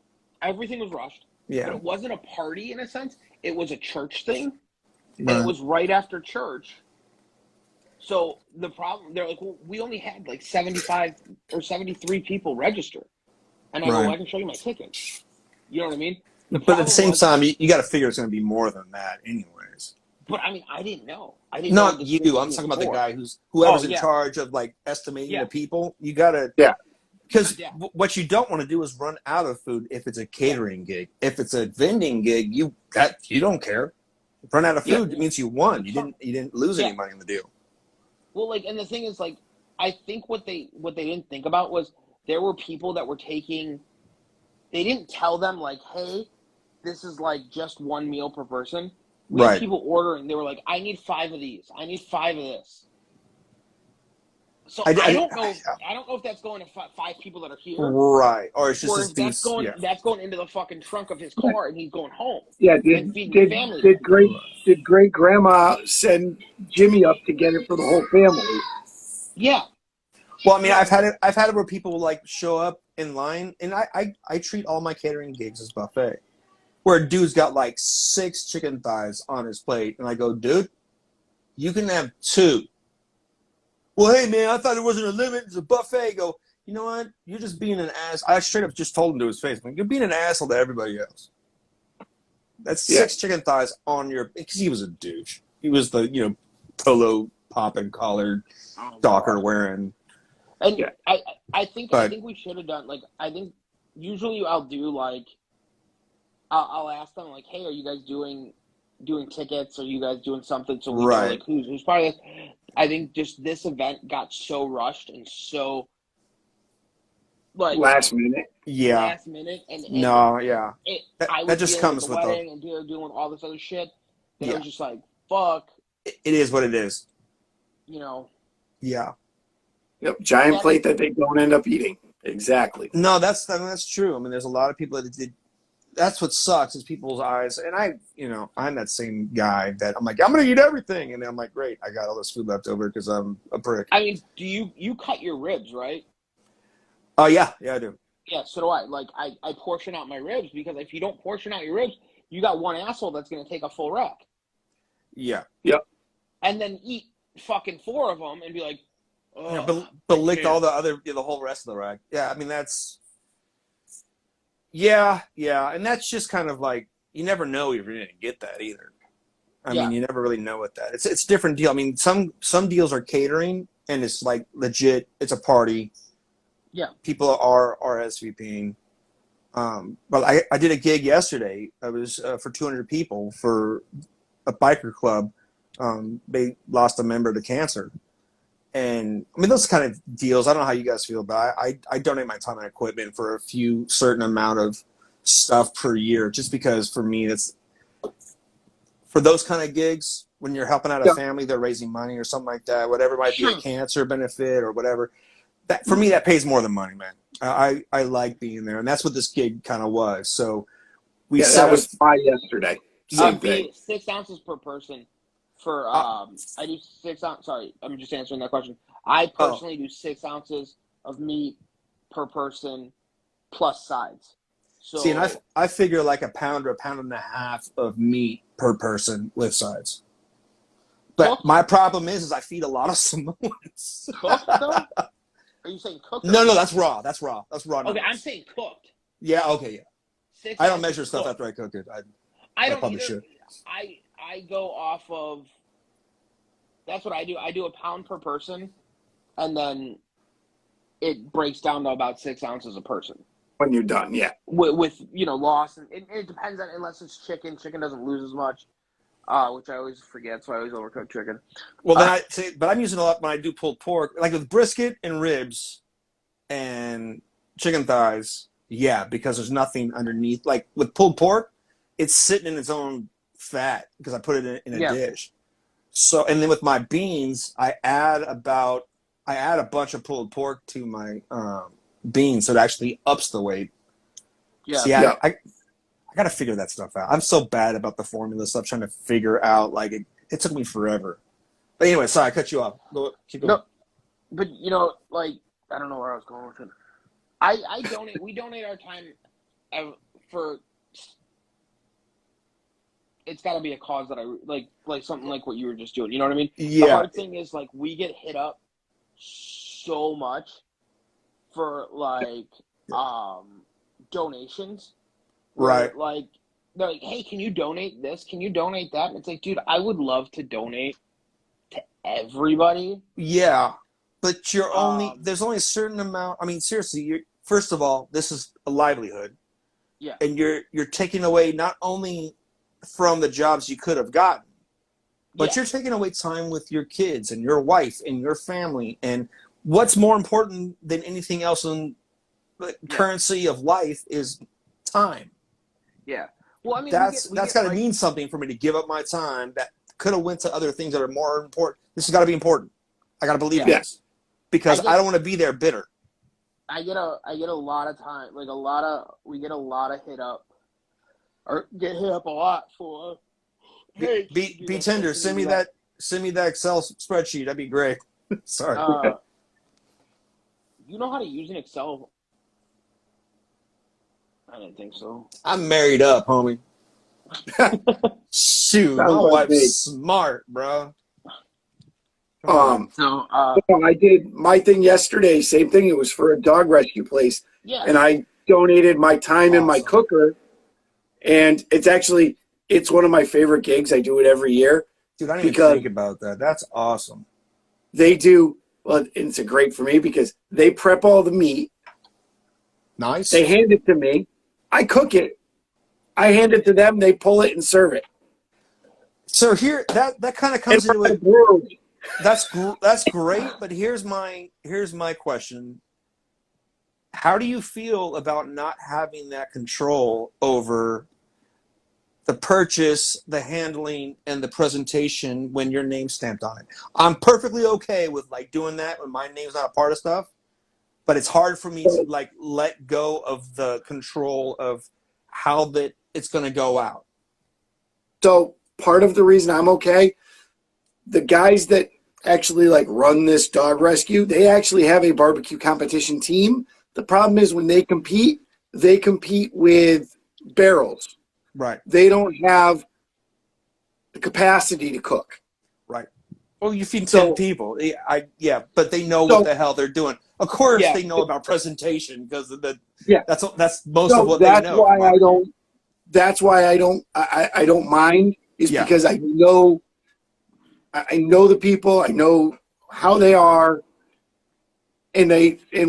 Everything was rushed. Yeah. But it wasn't a party in a sense. It was a church thing. And Right. it was right after church. So the problem, they're like, well, we only had like 75 or 73 people register. And I go, Right. well, I can show you my ticket. You know what I mean? The But at problem the same was- time, you got to figure it's going to be more than that, anyways. But I mean, I didn't know. I didn't know Not this you. was I'm talking about the before. guy whoever's in yeah. charge of like estimating Yeah. the people. You gotta, Yeah. Because Yeah. what you don't want to do is run out of food if it's a catering gig. If it's a vending gig, you don't care. Run out of food, it means you won. You didn't lose any money in the deal. Well, like, and the thing is, like, I think what they didn't think about was there were people that were taking. They didn't tell them like, hey, this is like just one meal per person. We had Right. people ordering. They were like, I need 5 of these. I need 5 of this. So I don't know. I don't know if that's going to 5 people that are here, Right. Or it's just or this if that's going. yeah. That's going into the fucking trunk of his car, and he's going home. Yeah, And feeding the family. did great grandma send Jimmy up to get it for the whole family? Yeah. Well, I mean, I've had it where people like show up in line, and I treat all my catering gigs as buffet, where a dude's got like 6 chicken thighs on his plate, and I go, dude, you can have 2. Well, hey man, I thought there wasn't a limit. It's a buffet. I go, you know what? You're just being an ass. I straight up just told him to his face, like, you're being an asshole to everybody else. That's 6 chicken thighs on your, because he was a douche. He was the, polo popping collared, Docker wearing. And I think we should have done, like, I think usually I'll do, like, I'll ask them, like, hey, are you guys doing tickets? Are you guys doing something? So we know, like, who's part of this. I think just this event got so rushed and so, like, last minute. Yeah. Last minute. And no, yeah. I was that just dealing comes with the with wedding and doing all this other shit. That Yeah. it was just like, fuck. It is what it is. Yeah. Yep, giant plate that they don't end up eating. Exactly. No, that's true. I mean, there's a lot of people that did. That's what sucks is people's eyes. And I'm that same guy that I'm like, I'm going to eat everything. And then I'm like, great, I got all this food left over because I'm a prick. I mean, do you cut your ribs, right? Oh, yeah, I do. Yeah, so do I. Like, I portion out my ribs because if you don't portion out your ribs, you got one asshole that's going to take a full rack. Yeah. Yep. And then eat fucking 4 of them and be like, but licked all the whole rest of the rack. Yeah, I mean, that's. Yeah. And that's just kind of like, you never know if you're going to get that either. I mean, you never really know what that. It's a different deal. I mean, some deals are catering and it's like legit. It's a party. Yeah. People are RSVPing. But I did a gig yesterday. I was for 200 people for a biker club. They lost a member to cancer. And I mean, those kind of deals, I don't know how you guys feel, but I donate my time and equipment for a few certain amount of stuff per year, just because for me, that's for those kind of gigs, when you're helping out a family, they're raising money or something like that, whatever it might be, a cancer benefit or whatever. That for me, that pays more than money, man. I like being there, and that's what this gig kind of was. So that was yesterday. Same thing. 6 ounces per person. For I do 6 ounces. Sorry, I'm just answering that question. I personally do 6 ounces of meat per person plus sides. So see, and I figure like a pound or a pound and a half of meat per person with sides. But cooked? My problem is I feed a lot of Samoans. Cooked though? Are you saying cooked? No, that's raw. That's raw. Okay, numbers. I'm saying cooked. Yeah. Okay. Yeah. 6 I don't measure stuff cooked. after I cook it. I don't probably either. should. I go off of. That's what I do. I do a pound per person, and then it breaks down to about 6 ounces a person. When you're done, yeah. With loss, and it depends on, unless it's chicken. Chicken doesn't lose as much, which I always forget, so I always overcook chicken. Well, then but I'm using a lot when I do pulled pork, like with brisket and ribs, and chicken thighs. Yeah, because there's nothing underneath. Like with pulled pork, it's sitting in its own fat because I put it in a dish. So, and then with my beans, I add a bunch of pulled pork to my beans, so it actually ups the weight. Yeah. See, I got to figure that stuff out. I'm so bad about the formula stuff, trying to figure out, like, it took me forever. But anyway, sorry, I cut you off. Keep going. No, but, like, I don't know where I was going with it. I donate, we donate our time for, it's got to be a cause that I, like something like what you were just doing. You know what I mean? Yeah. The hard thing is, like, we get hit up so much for, like, donations. Right. Like, they're like, hey, can you donate this? Can you donate that? And it's like, dude, I would love to donate to everybody. Yeah. But there's only a certain amount. I mean, seriously, first of all, this is a livelihood. Yeah. And you're taking away not only from the jobs you could have gotten, but you're taking away time with your kids and your wife and your family. And what's more important than anything else in the currency of life is time. Yeah. Well, I mean, that's got to mean something for me to give up my time that could have went to other things that are more important. This has got to be important. I got to believe this because I don't want to be there bitter. I get a lot of time, like we get a lot of hit up, or get hit up a lot for. Hey, be tender. Send me that Excel spreadsheet. That'd be great. Sorry. You know how to use an Excel I didn't think so. I'm married up, homie. Shoot, my Sounds like me. wife's smart, bro. Come on. Um, So, I did my thing yesterday. Same thing. It was for a dog rescue place, yeah. and I donated my time and my Awesome. cooker. And it's one of my favorite gigs. I do it every year Dude, I didn't even because think about that. That's awesome. they do. Well, it's a great for me because they prep all the meat. Nice. They hand it to me. I cook it. I hand it to them. They pull it and serve it. So here, that kind of And comes into we're at a it. brewery. That's great, but here's my question. How do you feel about not having that control over the purchase, the handling, and the presentation when your name's stamped on it? I'm perfectly okay with like doing that when my name's not a part of stuff, but it's hard for me to like let go of the control of how that it's going to go out. So part of the reason I'm okay, the guys that actually like run this dog rescue, they actually have a barbecue competition team. The problem is when they compete with barrels. Right. They don't have the capacity to cook. Right. Well, you feed 10 So people. But they know what the hell they're doing. Of course, Yeah. they know about presentation because yeah. that's most So of what they know. That's why I don't mind is Yeah. because I know the people, I know how they are, and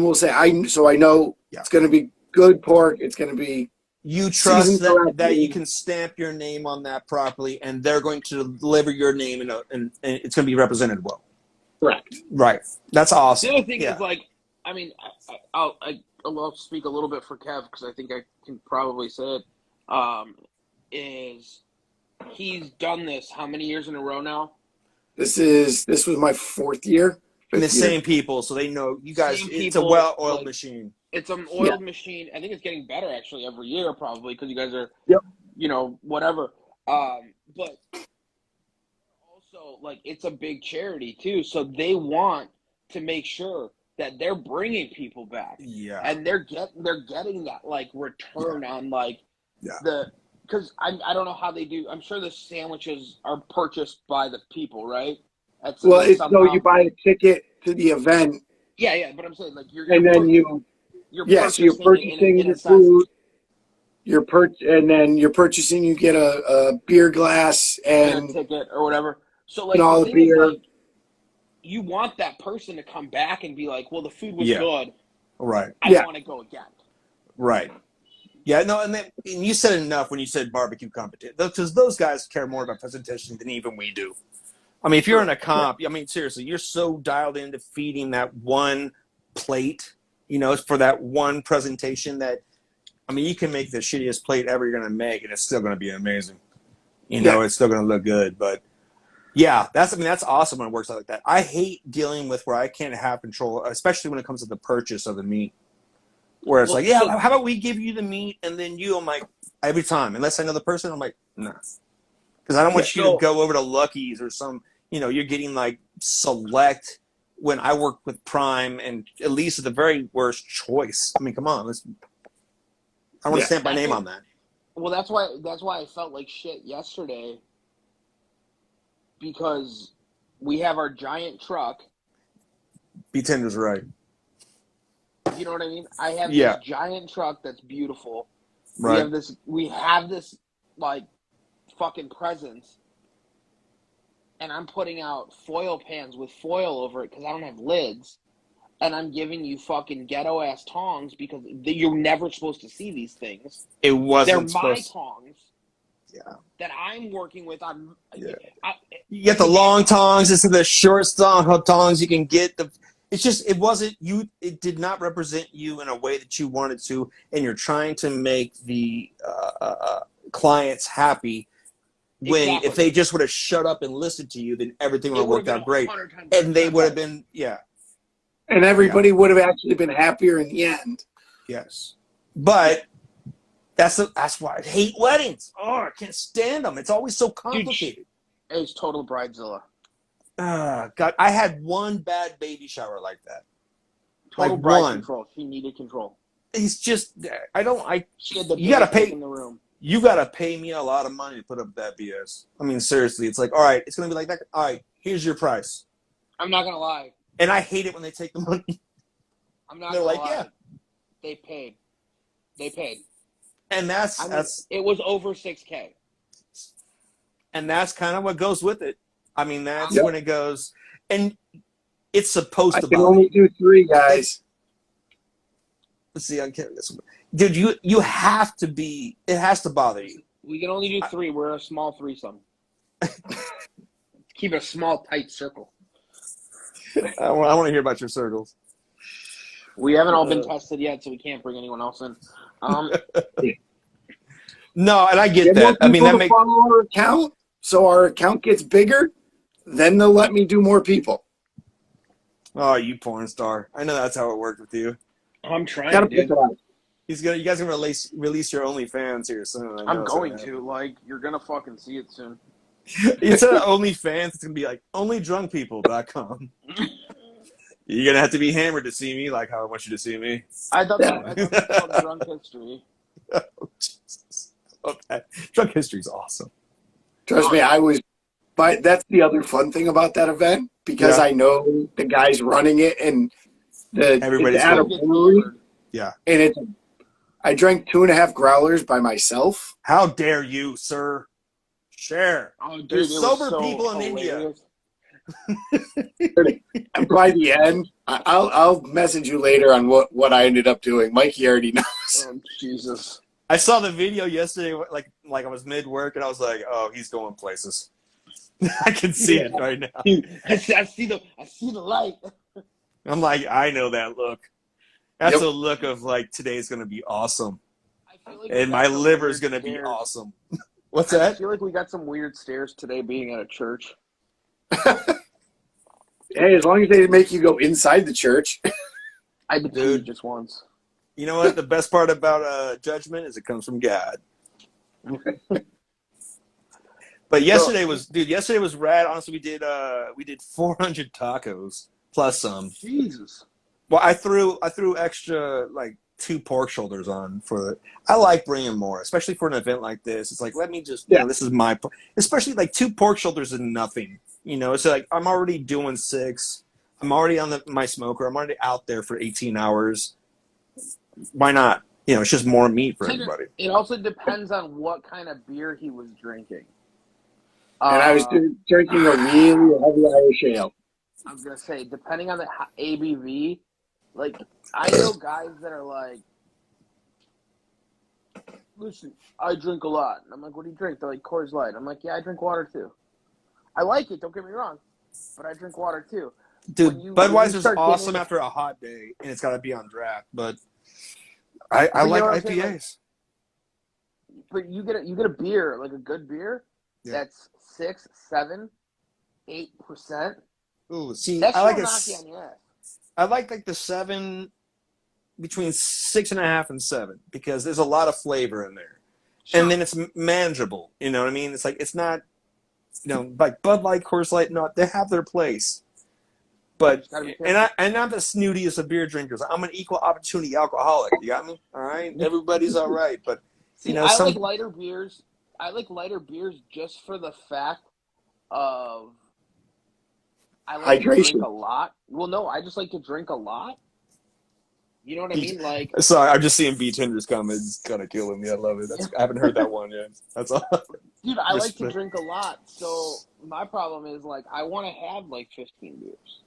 we'll say I know it's going to be good pork, it's going to be You trust seasoned that correctly. you can stamp your name on that properly, and they're going to deliver your name, and it's going to be represented well. Correct. Right. That's awesome. The other thing Yeah. is, like, I mean, I'll speak a little bit for Kev because I think I can probably say it. Is he's done this how many years in a row now? This was my fourth year. And the Fifth year. same people, so they know you guys. Same It's a people, well-oiled like, machine. It's an oiled machine. I think it's getting better actually every year, probably because you guys are, Yep. Whatever. But also, like, it's a big charity too, so they want to make sure that they're bringing people back. Yeah. And they're getting that like return on like Yeah. because I don't know how they do. I'm sure the sandwiches are purchased by the people, right? Well, it's no, you buy a ticket to the event, Yeah, but I'm saying like you're and then purchasing so you're purchasing in a the sense. food. And then you're purchasing. You get a beer glass And and a ticket or whatever. So like all the the thing is beer. like you want that person to come back and be like, well, the food was Yeah. good. Right. I want to go again. Right. Yeah, no, and you said enough when you said barbecue competition, because those guys care more about presentation than even we do. I mean, if you're in a comp, I mean, seriously, you're so dialed into feeding that one plate, for that one presentation that, I mean, you can make the shittiest plate ever you're going to make, and it's still going to be amazing. It's still going to look good. But, yeah, that's awesome when it works out like that. I hate dealing with where I can't have control, especially when it comes to the purchase of the meat. Where it's how about we give you the meat and then I'm like, every time, unless I know the person, I'm like, nah. Because I don't want you to go over to Lucky's or you're getting like select when I work with Prime and at least at the very worst choice. I mean, come on. I want to stamp my name on that. Well, that's why I felt like shit yesterday because we have our giant truck. B-Tender's right. You know what I mean? I have this giant truck that's beautiful. Right. We have this like fucking presence, and I'm putting out foil pans with foil over it because I don't have lids, and I'm giving you fucking ghetto ass tongs because you're never supposed to see these things. It wasn't. They're my tongs. Yeah. That I'm working with. You get the long tongs instead of the short tongs. You can get It's just, it wasn't you. It did not represent you in a way that you wanted to, and you're trying to make the clients happy. When if they just would have shut up and listened to you, then everything would have worked out great, and they would have been and everybody would have actually been happier in the end. Yes, but that's why I hate weddings. Oh, I can't stand them. It's always so complicated. Dude, it's total bridezilla. God, I had one bad baby shower like that. Total bride control. She needed control. he's just She had the you gotta biggest dick pay in the room. you gotta pay me a lot of money to put up that BS. I mean, seriously, it's like, all right, it's gonna be like that. All right, here's your price. I'm not gonna lie. And I hate it when they take the money. I'm not They're gonna like, lie. yeah. They paid. They paid. And that's it was over $6K. and that's kind of what goes with it. I mean, that's Yep. when it goes, and it's supposed I to can bother only you. do 3, guys. Let's see, I can't. Dude, you have to be. It has to bother you. We can only do 3. We're a small threesome. Keep it a small, tight circle. I want to hear about your circles. We haven't all been tested yet, so we can't bring anyone else in. No, and I get Get more that. I mean, people that to makes. follow our account, so our account gets bigger. Then they'll let me do more people. Oh, you porn star! I know that's how it worked with you. I'm trying, Gotta dude. pick it up. You guys gonna release your OnlyFans here soon. I know I'm it's going gonna to. Like, you're gonna fucking see it soon. Instead of OnlyFans, it's gonna be like onlydrunkpeople.com. You're gonna have to be hammered to see me, like how I want you to see me. I thought it was called Drunk History. Oh, Jesus. Okay. Drunk history's awesome. Trust me, but that's the other fun thing about that event, because Yeah. I know the guys running it, and Everybody's it's at a cool. brewery, Yeah. and I drank 2.5 growlers by myself. How dare you, sir? Share. Oh, dude, There's it was sober so people in hilarious. And by the end, I'll message you later on what I ended up doing. Mikey already knows. Oh, Jesus. I saw the video yesterday, like I was mid work, and I was like, "Oh, he's going places." I can see it right now. I see the light. I'm like, I know that look. That's Yep. a look of like today's gonna be awesome, I feel like and we my got some liver's weird gonna be stares. awesome. What's I that? feel like we got some weird stares today being at a church. Hey, as long as they make you go inside the church. I did Dude. just once. You know what? The best part about judgment is it comes from God. But yesterday was rad. Honestly, we did 400 tacos plus some. Jesus. Well, I threw extra like 2 pork shoulders on I like bringing more, especially for an event like this. It's like, let me just, this is especially like 2 pork shoulders is nothing. It's like I'm already doing 6. I'm already on my smoker. I'm already out there for 18 hours. Why not? It's just more meat for everybody. It also depends on what kind of beer he was drinking. And I was drinking a really heavy Irish ale. I was gonna say, depending on the ABV, like I know guys that are like, listen, I drink a lot. And I'm like, what do you drink? They're like, Coors Light. I'm like, yeah, I drink water too. I like it, don't get me wrong, but I drink water too. Dude, Budweiser's start awesome getting- after a hot day, and it's got to be on draft. But I like IPAs. But you get a beer, like a good beer, that's 6, 7, 8%. Ooh, see, That's I like knock you on your ass. I like the 7 between 6.5 and 7 because there's a lot of flavor in there, and then it's manageable. You know what I mean? It's like it's not, like Bud Light, Coors Light. No, they have their place. But I'm not the snootiest of beer drinkers. I'm an equal opportunity alcoholic. You got me? All right, everybody's all right. But I like lighter beers. I like lighter beers just for the fact of I like to drink a lot. Well, no, I just like to drink a lot. You know what I mean? Like, sorry, I'm just seeing B-Tenders come. It's kind of killing me. I love it. I haven't heard that one yet. That's all. Dude, I like to drink a lot. So my problem is like I want to have like 15 beers.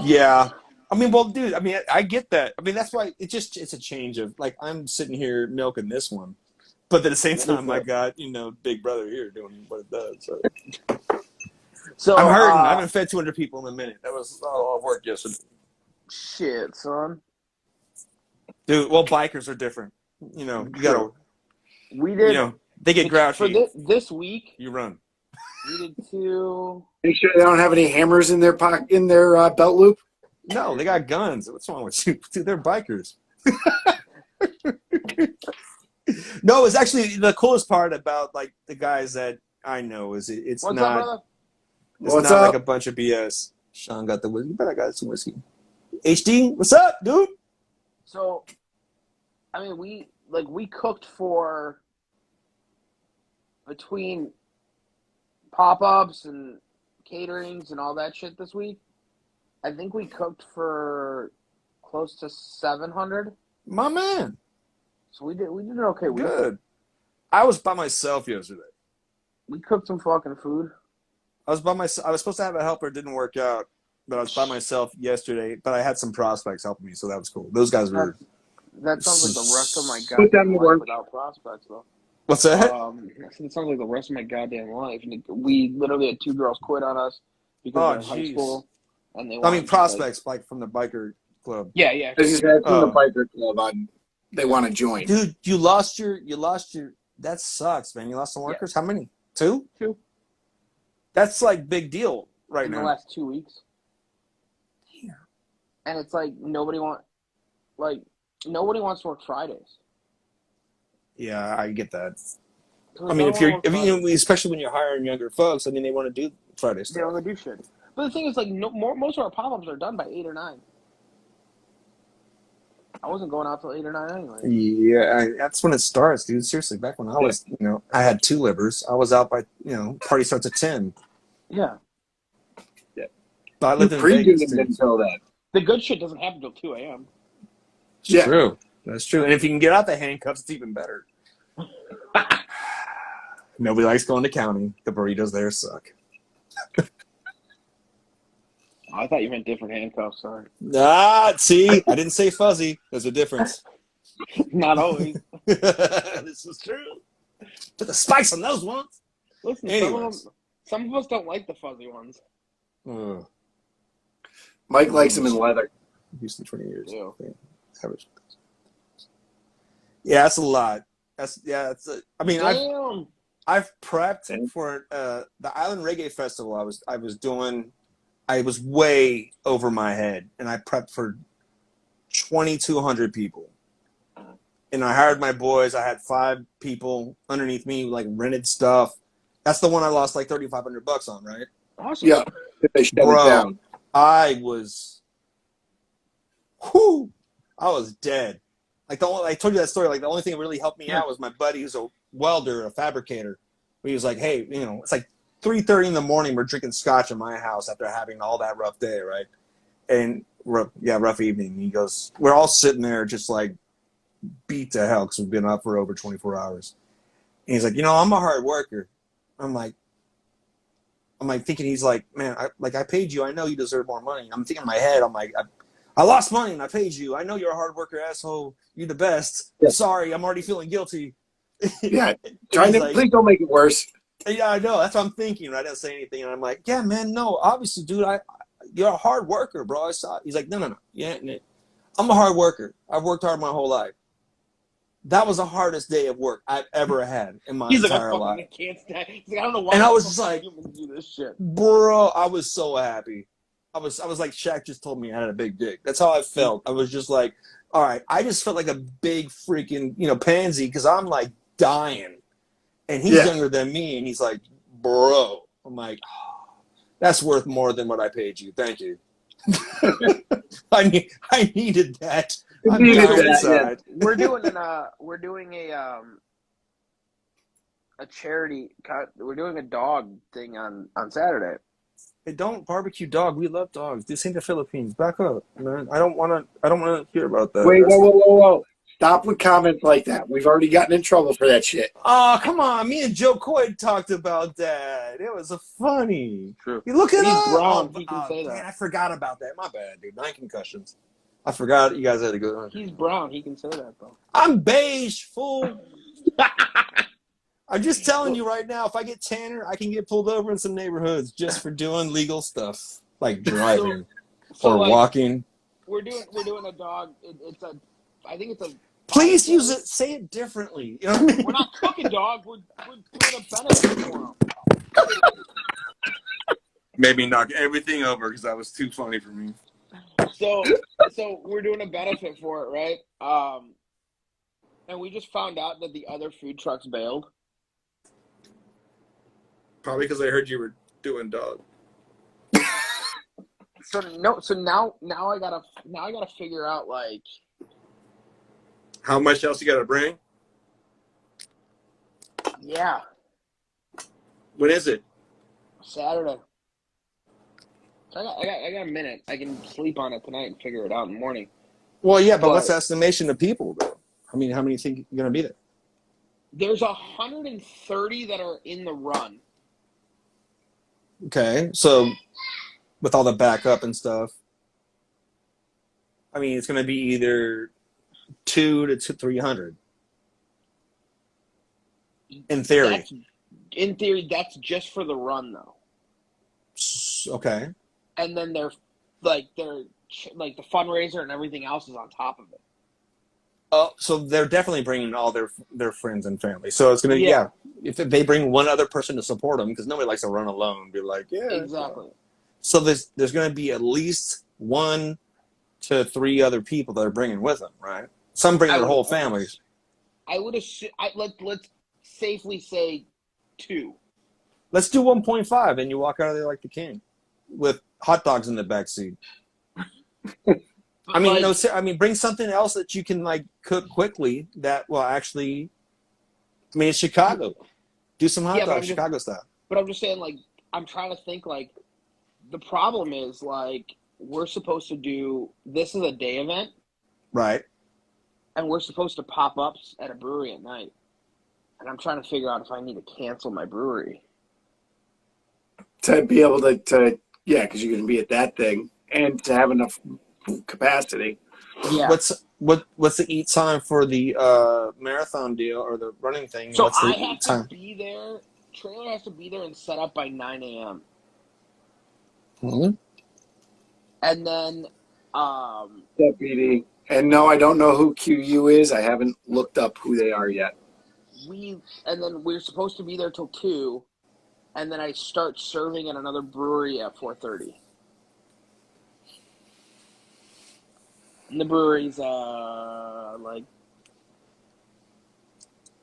Yeah. I mean, well, dude, I get that. I mean, that's why it's a change of, like, I'm sitting here milking this one. But at the same time, I got, Big Brother here doing what it does. So I'm hurting. I haven't fed 200 people in a minute. That was all work yesterday. Shit, son. Dude, well, bikers are different. You gotta. We did. They get grouchy. For this week, you run. We did 2. Make sure they don't have any hammers in their belt loop. No, they got guns. What's wrong with you? Dude, they're bikers. No, it's actually the coolest part about like the guys that I know is it's What's not. Up, brother? It's What's not up? like a bunch of BS. Sean got the whiskey, but I got some whiskey. HD, what's up, dude? So I mean, we cooked for between pop-ups and caterings and all that shit this week. I think we cooked for close to 700. My man. So we did an okay week. Good. I was by myself yesterday. We cooked some fucking food. I was by myself. I was supposed to have a helper. It didn't work out. But I was by myself yesterday. But I had some prospects helping me, so that was cool. Those guys were. That sounds like the rest of my Put them goddamn to life work. without prospects, though. What's that? It sounds like the rest of my goddamn life. We literally had 2 girls quit on us because they're in high school, and they. I mean, prospects like from the biker club. Yeah. This is from the biker club. They want to join. Dude, you lost your. That sucks, man. You lost some workers. How many? 2? 2. That's like big deal right in now. the last 2 weeks. Yeah. And it's like nobody wants to work Fridays. Yeah, I get that. So I mean, especially when you're hiring younger folks, I mean, they want to do Friday they stuff. don't want to do shit. But the thing is, like, most of our pop-ups are done by 8 or 9. I wasn't going out till 8 or 9 anyway. Yeah, that's when it starts, dude. Seriously, back when I was, I had 2 livers. I was out by, party starts at 10. Yeah. But I lived in Vegas, too. Until that. The good shit doesn't happen till 2 a.m. It's true. That's true. And if you can get out the handcuffs, it's even better. Nobody likes going to county. The burritos there suck. I thought you meant different handcuffs. Sorry. See, I didn't say fuzzy. There's a difference. Not always. This is true. Put the spikes on those ones. Listen, some of us don't like the fuzzy ones. Mike likes them in leather. Houston 20 years. Yeah. Average. Yeah, that's a lot. I've prepped for the Island Reggae Festival. I was way over my head, and I prepped for 2,200 people. And I hired my boys. I had 5 people underneath me, like rented stuff. That's the one I lost like $3,500 on, right? Awesome. Yeah, they shut it down. I was dead. Like I told you that story. Like the only thing that really helped me out was my buddy who's a welder, a fabricator. He was like, "Hey, it's like 3:30 in the morning. We're drinking scotch in my house after having all that rough day, right? And rough evening." He goes, "We're all sitting there just like beat to hell because we've been up for over 24 hours." And he's like, "I'm a hard worker." I'm like thinking he's like, "Man, I paid you. I know you deserve more money." I'm thinking in my head, I'm like, I lost money and I paid you. I know you're a hard worker, asshole. You're the best. Yeah. Sorry, I'm already feeling guilty. Yeah, please don't make it worse. Yeah, I know. That's what I'm thinking. I didn't say anything, and I'm like, "Yeah, man, no. Obviously, dude, you're a hard worker, bro. I saw it." He's like, "No. Yeah, I'm a hard worker. I've worked hard my whole life. That was the hardest day of work I've ever had in my entire life." I can't stand. He's like, I don't know why. And I was just like, do this shit. Bro, I was so happy. I was like, Shaq just told me I had a big dick. That's how I felt. I was just like, all right. I just felt like a big freaking, pansy because I'm like dying. And he's younger than me. And he's like, bro. I'm like, that's worth more than what I paid you. Thank you. I needed that. I'm dying inside. We're doing a charity. We're doing a dog thing on Saturday. Hey, don't barbecue dog. We love dogs. This ain't the Philippines. Back up, man. I don't want to hear about that. Wait, whoa. Stop with comments like that. We've already gotten in trouble for that shit. Oh, come on. Me and Joe Coy talked about that. It was funny. True. You look at He's brown. He can say that. Man, I forgot about that. My bad, dude. 9 concussions. I forgot you guys had to go. He's brown. He can say that, though. I'm beige, fool. I'm just telling you right now, if I get tanner, I can get pulled over in some neighborhoods just for doing legal stuff, like driving or walking. We're doing a dog. I think it's a. Please use it. Say it differently. You know what I mean? We're not cooking dog. We're doing a benefit for them. Maybe knock everything over because that was too funny for me. So we're doing a benefit for it, right? And we just found out that the other food trucks bailed. Probably because I heard you were doing dog. So now I gotta figure out like How much else you got to bring? Yeah, When is it? Saturday. So I got a minute. I can sleep on it tonight and figure it out in the morning. Well, yeah, but what's But the estimation of people, though? I mean, how many think you're going to be there? there's 130 that are in the run. Okay, so with all the backup and stuff, I mean, it's going to be either 200 to 300 in theory. In theory, that's just for the run, though. Okay. And then they're like the fundraiser and everything else is on top of it. Oh, so they're definitely bringing all their friends and family. So it's gonna if they bring one other person to support them, because nobody likes to run alone. Be like, yeah, Exactly. So there's gonna be at least 1 to 3 other people that are bringing with them, right? Some bring their whole families. I would assume. Let's safely say 2. Let's do 1.5, and you walk out of there like the king, with hot dogs in the back seat. I mean, bring something else that you can like cook quickly. That will actually, I mean, it's Chicago. Do some hot dogs, Chicago style. But I'm just saying, like, I'm trying to think. Like, the problem is, like, we're supposed to do this is a day event, right? And we're supposed to pop ups at a brewery at night, and I'm trying to figure out if I need to cancel my brewery to be able to because you're going to be at that thing and to have enough capacity. Yeah. What's the eat time for the marathon deal or the running thing? So what's the I have to be there. Trailer has to be there and set up by 9 a.m. Mm-hmm. And then Deputy. And no, I don't know who QU is. I haven't looked up who they are yet. We're supposed to be there till 2, and then I start serving at another brewery at 4:30. And the brewery's like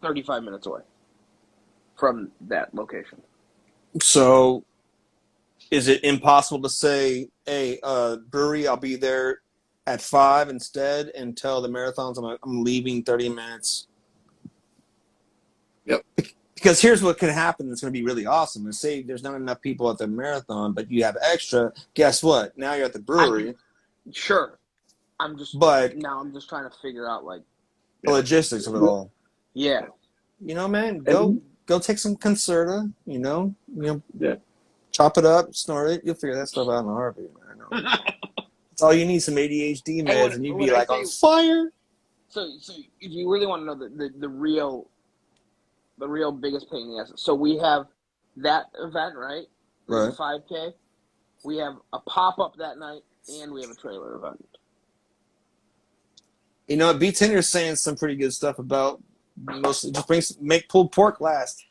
35 minutes away from that location. So, is it impossible to say, "Hey, brewery, I'll be there at 5 instead," and tell the marathons I'm leaving 30 minutes? Yep. Because here's what could happen that's going to be really awesome. Is say there's not enough people at the marathon, but you have extra. Guess what? Now you're at the brewery. Sure. I'm just trying to figure out like the logistics of it all. Yeah. You know, man, go take some Concerta. Chop it up, snort it. You'll figure that stuff out in a heartbeat, man. It's all you need, some ADHD meds, and you'd be like on fire. So if you really want to know the real biggest pain in the ass. So we have that event, right? Right. 5K. We have a pop-up that night, and we have a trailer event. You know, B-Tender's saying some pretty good stuff about mostly just make pulled pork last.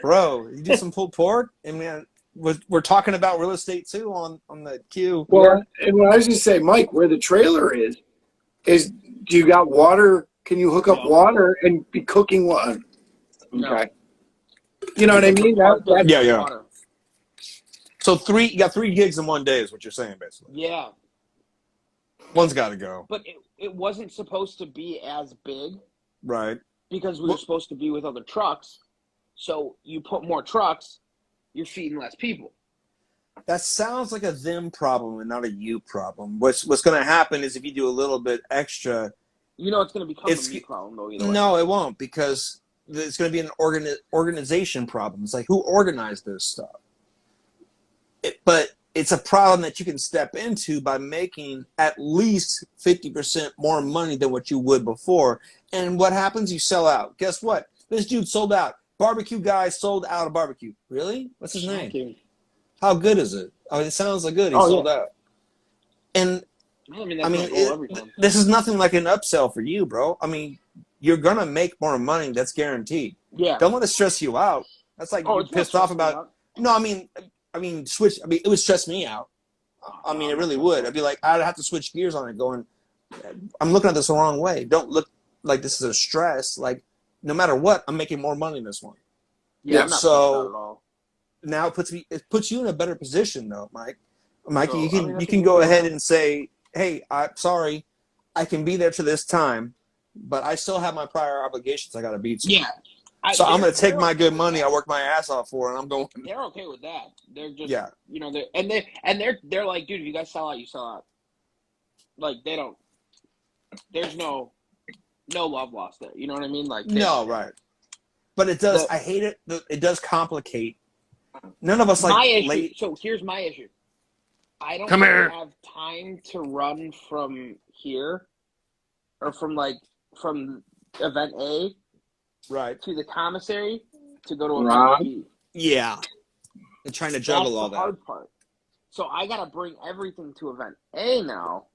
Bro, you do some pulled pork, and man, we're talking about real estate too on the queue. Well, and what I was going to say, Mike, where the trailer is do you got water? Can you hook up water and be cooking water? Okay. No. You know what I mean? Yeah. Water. So you got 3 gigs in one day is what you're saying, basically. Yeah. One's got to go. But it wasn't supposed to be as big. Right. Because we were supposed to be with other trucks. So you put more trucks, you're feeding less people. That sounds like a them problem and not a you problem. What's going to happen is if you do a little bit extra. It's going to become a me problem, though, either way. No, it won't, because it's going to be an organization problem. It's like, who organized this stuff? But it's a problem that you can step into by making at least 50% more money than what you would before. And what happens? You sell out. Guess what? This dude sold out. Barbecue guy sold out of barbecue. Really? What's his name? How good is it? Oh, it sounds like good. He sold out. And this is nothing like an upsell for you, bro. I mean, you're gonna make more money. That's guaranteed. Yeah. Don't let it stress you out. That's like you're pissed off about. No, I mean, it would stress me out. I mean, it really would. I'd be like, I'd have to switch gears on it. Going, I'm looking at this the wrong way. Don't look like this is a stress. Like, no matter what, I'm making more money in this one. Yeah. So now it puts you in a better position, though, Mike. Mikey, you can go ahead and say, hey, I'm sorry, I can be there to this time. but I still have my prior obligations I got to beat. Yeah. So I'm going to take They're my okay good with money that. I work my ass off for, and I'm going. They're okay with that. They're just, Yeah. you know, they're like, dude, if you guys sell out, you sell out. Like, they don't. There's no love lost there. You know what I mean? Like, No, right. But it does. I hate it. It does complicate. None of us my like issue. late. So here's my issue. I don't Come here. have time to run from here, or from event A, Right. to the commissary to go to Right. event B. Yeah. And trying to juggle all That's the that. hard part. So I gotta bring everything to event A now,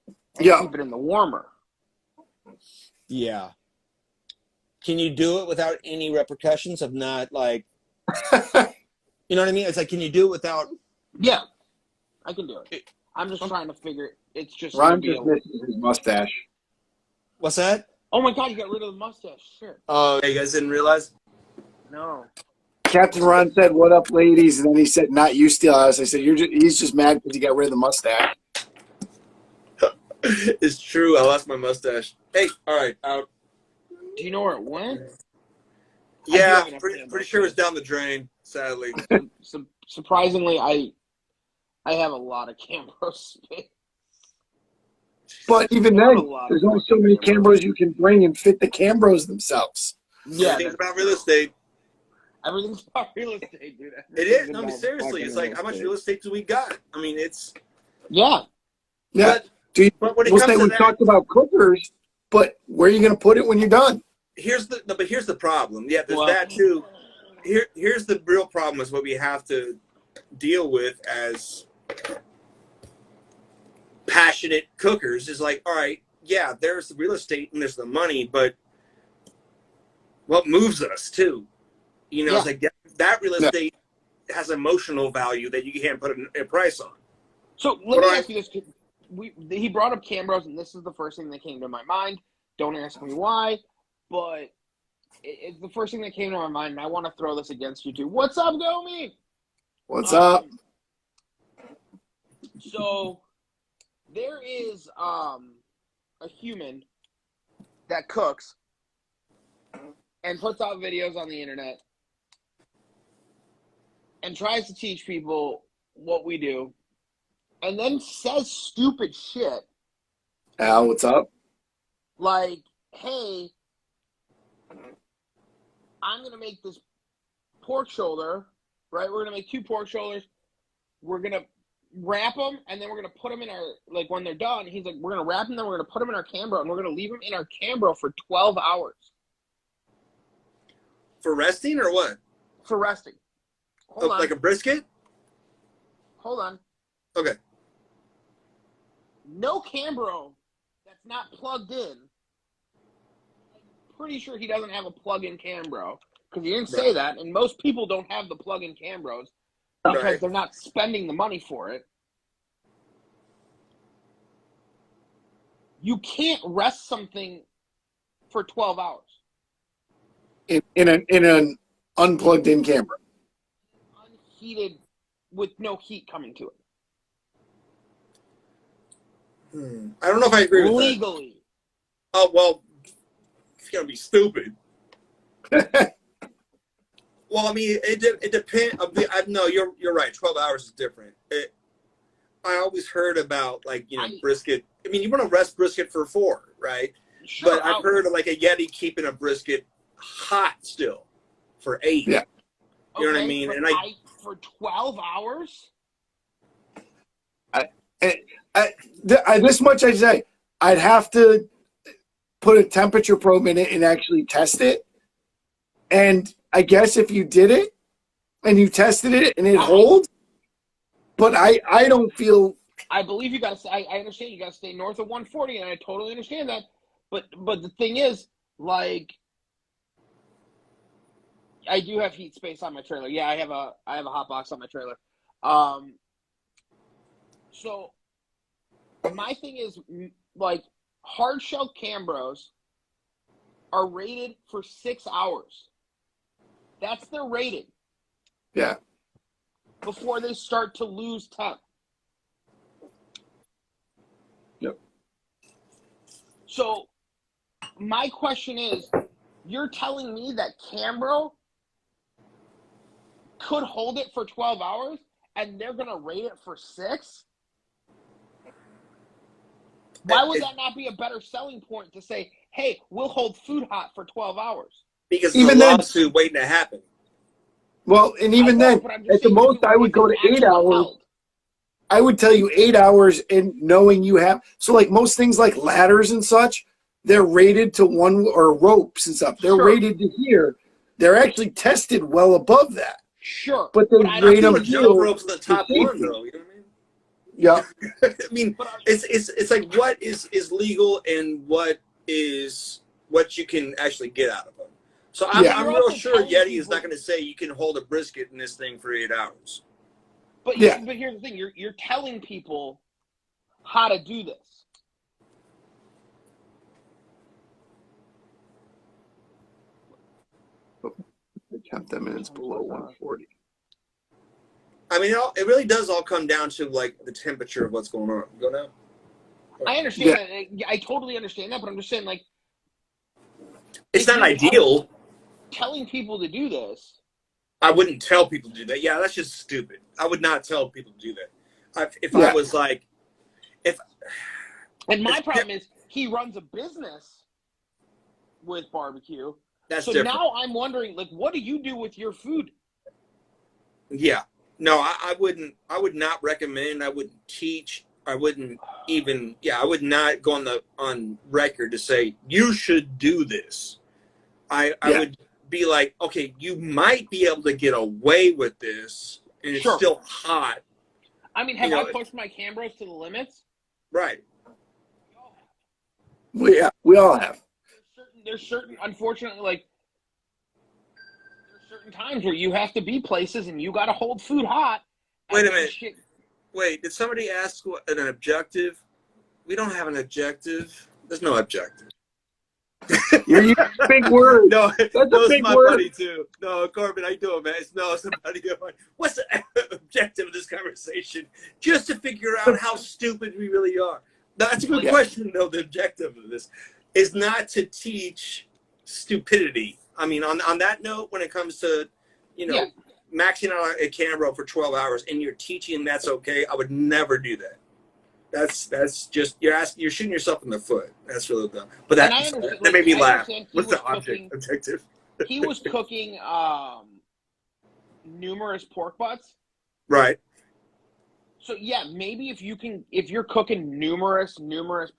and Yeah. keep it in the warmer. Yeah. Can you do it without any repercussions of not like, you know what I mean? It's like, can you do it without? Yeah, I can do it. I'm just trying to figure. It's just Ron just misses his mustache. What's that? Oh my god, you got rid of the mustache. Shit. Oh, you guys didn't realize? No. Captain Ron said, "What up, ladies?" And then he said, "Not you, Steelhouse." I said, he's just mad because he got rid of the mustache." It's true. I lost my mustache. Hey, all right, out. Do you know where it went? Yeah, I do have pretty sure it was down the drain. Sadly. Surprisingly, I have a lot of Cambro space. But even then, there's only so many Cambros you can bring and fit the Cambros themselves. Yeah, Everything's about real estate. Everything's about real estate, dude. It is. No, I mean, seriously, it's like, how much real estate do we got? I mean, it's. Yeah. Yeah. But when it We'll comes say to we that, talked about cookers, but where are you going to put it when you're done? here's the problem. Yeah, there's that too. Here's the real problem is what we have to deal with as passionate cookers is like, all right, yeah, there's the real estate and there's the money, but what moves us too? You know, it's like that real estate has emotional value that you can't put a price on. So let me ask you this. He brought up Cambros, and this is the first thing that came to my mind. Don't ask me why, but it's the first thing that came to my mind, and I want to throw this against you two. What's up, Gomi? What's up? So there is a human that cooks and puts out videos on the internet and tries to teach people what we do, and then says stupid shit. Al, what's up? Like, hey, I'm going to make this pork shoulder, right? We're going to make 2 pork shoulders. We're going to wrap them, and then we're going to put them in our, like, when they're done, he's like, we're going to wrap them, then we're going to put them in our Cambro, and we're going to leave them in our Cambro for 12 hours. For resting or what? For resting. Hold on. Like a brisket? Hold on. Okay. No Cambro that's not plugged in. I'm pretty sure he doesn't have a plug-in Cambro because he didn't say that, and most people don't have the plug-in Cambros because they're not spending the money for it. You can't rest something for 12 hours. In an unplugged-in camera. Unheated, with no heat coming to it. I don't know if I agree with that. Legally. Oh, well, it's going to be stupid. Well, I mean, it depends. No, you're right. 12 hours is different. I always heard about, like, you know, brisket. I mean, you want to rest brisket for 4, right? Sure, but I've heard of, like, a Yeti keeping a brisket hot still for 8. Yeah. You know what I mean? And for 12 hours? This much I say, I'd have to put a temperature probe in it and actually test it. And I guess if you did it and you tested it and it holds, but I don't feel. I believe you got to. I understand you got to stay north of 140, and I totally understand that. But the thing is, like, I do have heat space on my trailer. Yeah, I have a hot box on my trailer. So my thing is, like, hard shell Cambros are rated for 6 hours. That's their rating. Yeah. Before they start to lose temp. Yep. So my question is, you're telling me that Cambro could hold it for 12 hours and they're going to rate it for 6? Why would that not be a better selling point to say, hey, we'll hold food hot for 12 hours? Because Even it's a then- lawsuit waiting to happen. Well, and even I know, then, but I'm just at the saying, most, I would if go it to 8 actually hours. held. I would tell you 8 hours, and knowing you have so like most things like ladders and such, they're rated to 1, or ropes and stuff. They're Sure. rated to here. They're actually tested well above that. Sure. But they I rate don't them Doing here. jump ropes in the top for one, safety. though. You know what I mean? Yeah. I mean, it's like what is legal and what you can actually get out of them. So I'm, Yeah. I'm You're real also sure telling Yeti is people- not going to say you can hold a brisket in this thing for 8 hours. But Yeah. but here's the thing: you're telling people how to do this. Count them minutes below 140. I mean, it really does all come down to like the temperature of what's going on. Go now. I understand that. I totally understand that, but I'm just saying, like, It's if not you're ideal. telling people to do this. I wouldn't tell people to do that. Yeah, that's just stupid. I would not tell people to do that. If Yeah. I was like, And my problem is he runs a business with barbecue. that's So different. now I'm wondering, like, what do you do with your food? Yeah. No, I wouldn't. I would not recommend. I wouldn't teach. I wouldn't even. Yeah, I would not go on record to say you should do this. I would be like, okay, you might be able to get away with this, and it's Sure. still hot, I mean, have You know, I pushed my Cambros to the limits? right? We all have. There's certain, unfortunately, like, there's certain times where you have to be places and you got to hold food hot. Wait a and minute. shit- Wait, did somebody ask what an objective? We don't have an objective. There's no objective. You're using big words. No, a those big my word. buddy too. No, Corbin, how you doing, man? It's a buddy of mine. What's the objective of this conversation? Just to figure out how stupid we really are. No, that's a good Yeah. question, though. The objective of this is not to teach stupidity. I mean, on that note, when it comes to, Yeah. maxing out a camera for 12 hours and you're teaching that's okay, I would never do that. That's just you're shooting yourself in the foot. That's really dumb. But And I understand- that made me I laugh. understand he What's the was cooking- objective? He was cooking numerous pork butts. Right. So yeah, maybe if you're cooking numerous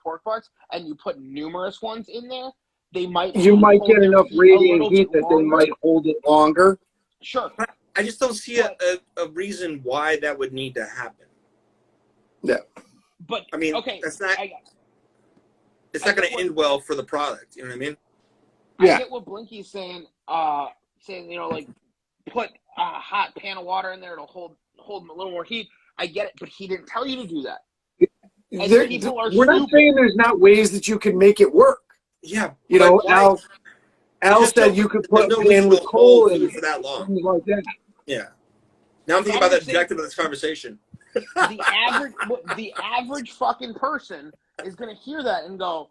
pork butts and you put numerous ones in there, they might You might hold get their enough heat a radiant little heat bit that they longer. might hold it longer. Sure. I just don't see a reason why that would need to happen. But I mean, okay, that's not. It's not I going get to end well for the product. You know what I mean? Yeah. I get what Blinky's saying. Like put a hot pan of water in there; it'll hold a little more heat. I get it, but he didn't tell you to do that. And people are We're not stupid. saying there's not ways that you can make it work. Yeah. You but know, why- Al There's said no- you could there's put no a pan reason with to coal hold in food for that long. things like that. Yeah. Now I'm thinking about the objective of this conversation. The average fucking person is gonna hear that and go,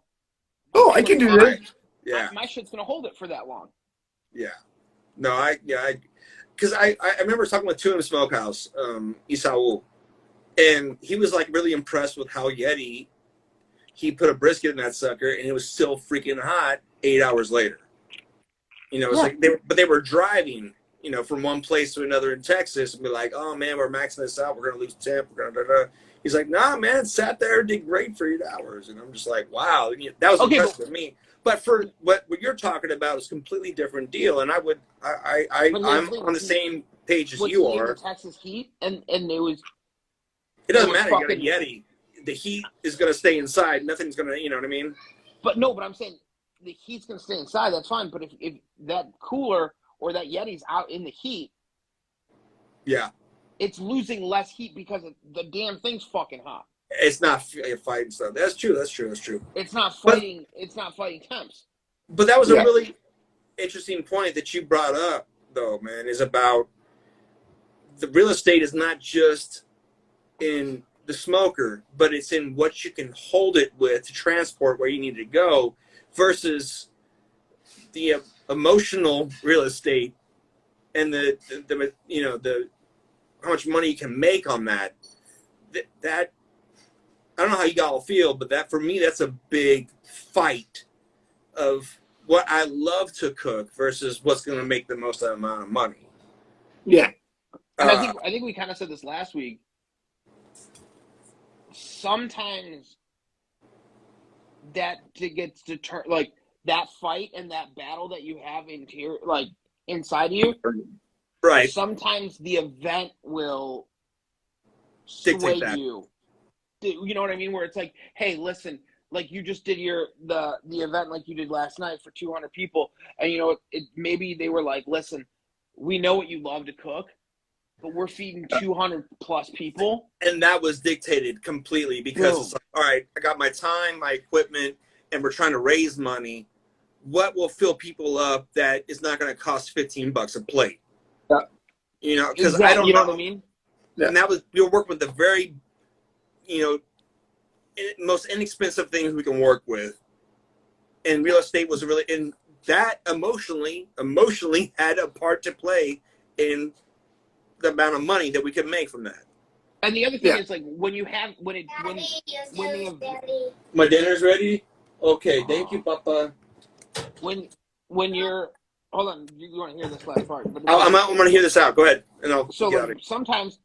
Oh, I can do this. Yeah. My shit's gonna hold it for that long. Yeah. No, because I remember talking with Tuna Smokehouse, Isao, and he was like really impressed with how Yeti, he put a brisket in that sucker and it was still freaking hot 8 hours later. It's Yeah. like they were driving, from one place to another in Texas and be like, oh man, we're maxing this out. We're going to lose temp. We're going to, He's like, nah, man, it sat there and did great for 8 hours. And I'm just like, wow, that was impressive to me. But for what you're talking about is a completely different deal. And I'm on the same page as you are. The Texas heat, and it was. It doesn't it was matter. You got a Yeti. The heat is going to stay inside. Nothing's going to, you know what I mean? But I'm saying the heat's going to stay inside. That's fine. But if that cooler or that Yeti's out in the heat, yeah, it's losing less heat because the damn thing's fucking hot. It's not fighting stuff. That's true. It's not fighting. It's not fighting temps. But that was a really interesting point that you brought up, though, man. Is about the real estate is not just in the smoker, but it's in what you can hold it with to transport where you need to go. versus the emotional real estate and the how much money you can make on that. That I don't know how you all feel, but that for me, that's a big fight of what I love to cook versus what's going to make the most amount of money. Yeah. And I think we kind of said this last week. Sometimes that gets deterred, like that fight and that battle that you have inside you. Right. Sometimes the event will Dictate sway that. you. You know what I mean? Where it's like, hey, listen, like you just did the event like you did last night for 200 people, and you know maybe they were like, listen, we know what you love to cook, but we're feeding 200 plus people. And that was dictated completely because it's like, all right, I got my time, my equipment, and we're trying to raise money. What will fill people up that is not going to cost $15 a plate? Yeah. You know, because Exactly. I don't know what I mean? Yeah. And that was, we were working with the very, most inexpensive things we can work with. And real estate was really, and that emotionally had a part to play in the amount of money that we could make from that. And the other thing is like when My dinner's ready. Okay, thank you, Papa. When you're hold on, you want to hear this last part? But I'm going to hear this out. Go ahead, and I'll so get like, it. sometimes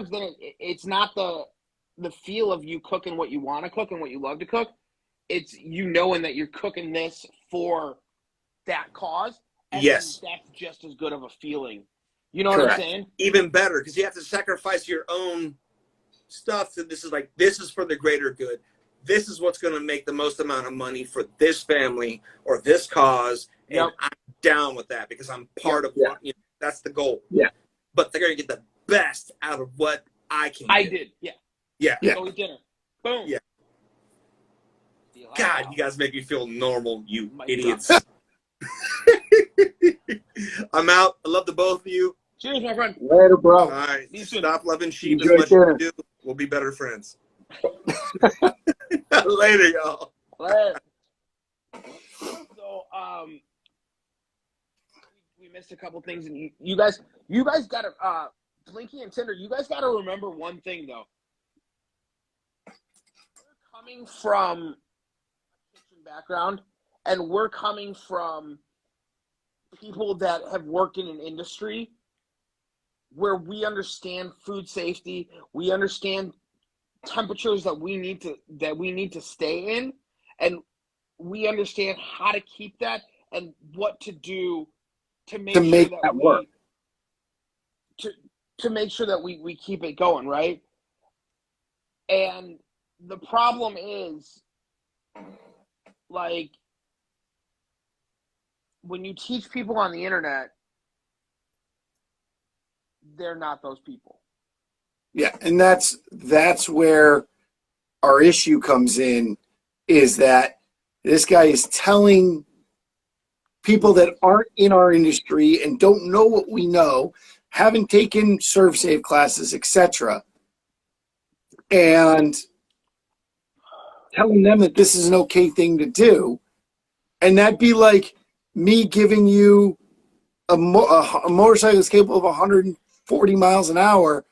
then it's not the feel of you cooking what you want to cook and what you love to cook. It's you knowing that you're cooking this for that cause. And yes, that's just as good of a feeling. You know Correct. what I'm saying? Even better, because you have to sacrifice your own stuff. So this is for the greater good. This is what's going to make the most amount of money for this family or this cause. And Yep. I'm down with that because I'm part of what, that's the goal. Yeah. But they're going to get the best out of what I can get. I did. Yeah. Yeah. Go eat dinner. Boom. Yeah. God, you guys make me feel normal, you idiots. I'm out. I love the both of you. Cheers, my friend. Later, bro. All right. Stop loving sheep Enjoy as much dinner. as you do. We'll be better friends. Later, y'all. So, we missed a couple things, and you guys got to Blinky and Tinder. You guys got to remember one thing though. We're coming from a kitchen background, and we're coming from people that have worked in an industry where we understand food safety, we understand temperatures that we need to stay in, and we understand how to keep that and what to do to make that work. To make sure that we keep it going, right? And the problem is, like, when you teach people on the internet, they're not those people. Yeah, and that's where our issue comes in, is that this guy is telling people that aren't in our industry and don't know what we know, haven't taken ServSafe classes, etc., and telling them that this is an okay thing to do. And that'd be like me giving you a motorcycle that's capable of 140 miles an hour,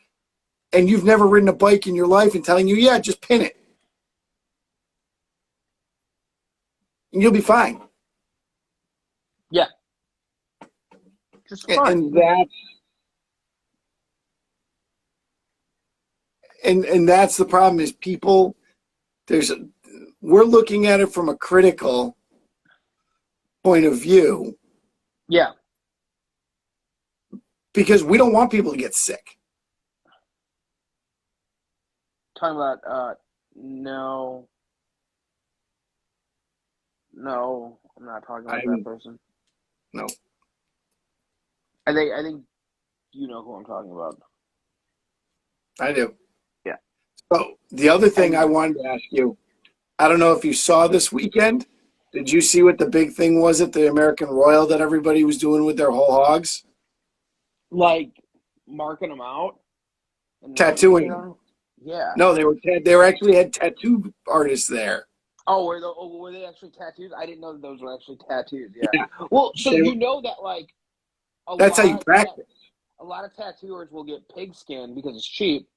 and you've never ridden a bike in your life, and telling you, yeah, just pin it. And you'll be fine. Yeah. Just fine. And that's the problem, is people, we're looking at it from a critical point of view. Yeah. Because we don't want people to get sick. Talking about no, I'm not talking about that person. No. I think you know who I'm talking about. I do. Yeah. So the other thing I wanted to ask you, I don't know if you saw this weekend. Did you see what the big thing was at the American Royal that everybody was doing with their whole hogs? Like marking them out, Tattooing them. Yeah. No, they were actually had tattoo artists there. Were they actually tattoos? I didn't know that those were actually tattoos. Yeah. Yeah. Well, so They- you know that like That's how you practice. a lot of tattooers will get pigskin because it's cheap,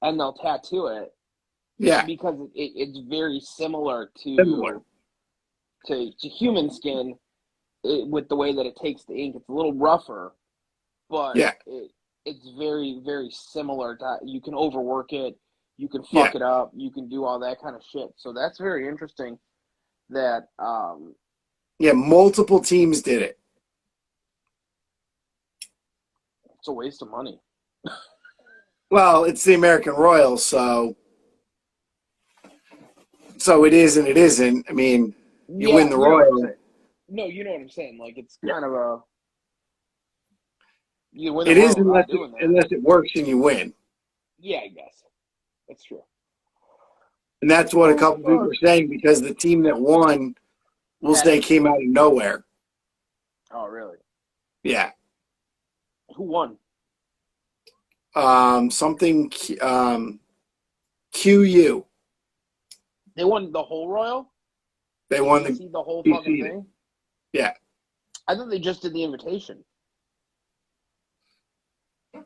and they'll tattoo it Yeah. because it's very similar Similar. to human skin with the way that it takes the ink. It's a little rougher, but Yeah. it's very, very similar to. You can overwork it, you can Yeah. fuck it up, you can do all that kind of shit. So that's very interesting. That Yeah. Multiple teams did it. it's a waste of money. Well, it's the American Royals, so it is and it isn't. I mean, you win the you know what I'm Royal. saying. No, you know what I'm saying. Like it's kind of a you win the It is Royal without doing that. unless it works and you win. Yeah, I guess that's true. And that's what a couple people are saying because the team that won will say came out of nowhere. Oh, really? Yeah. Who won? Something QU. They won the whole Royal. They won Did you see the whole you fucking see it. thing. Yeah. I thought they just did the invitation.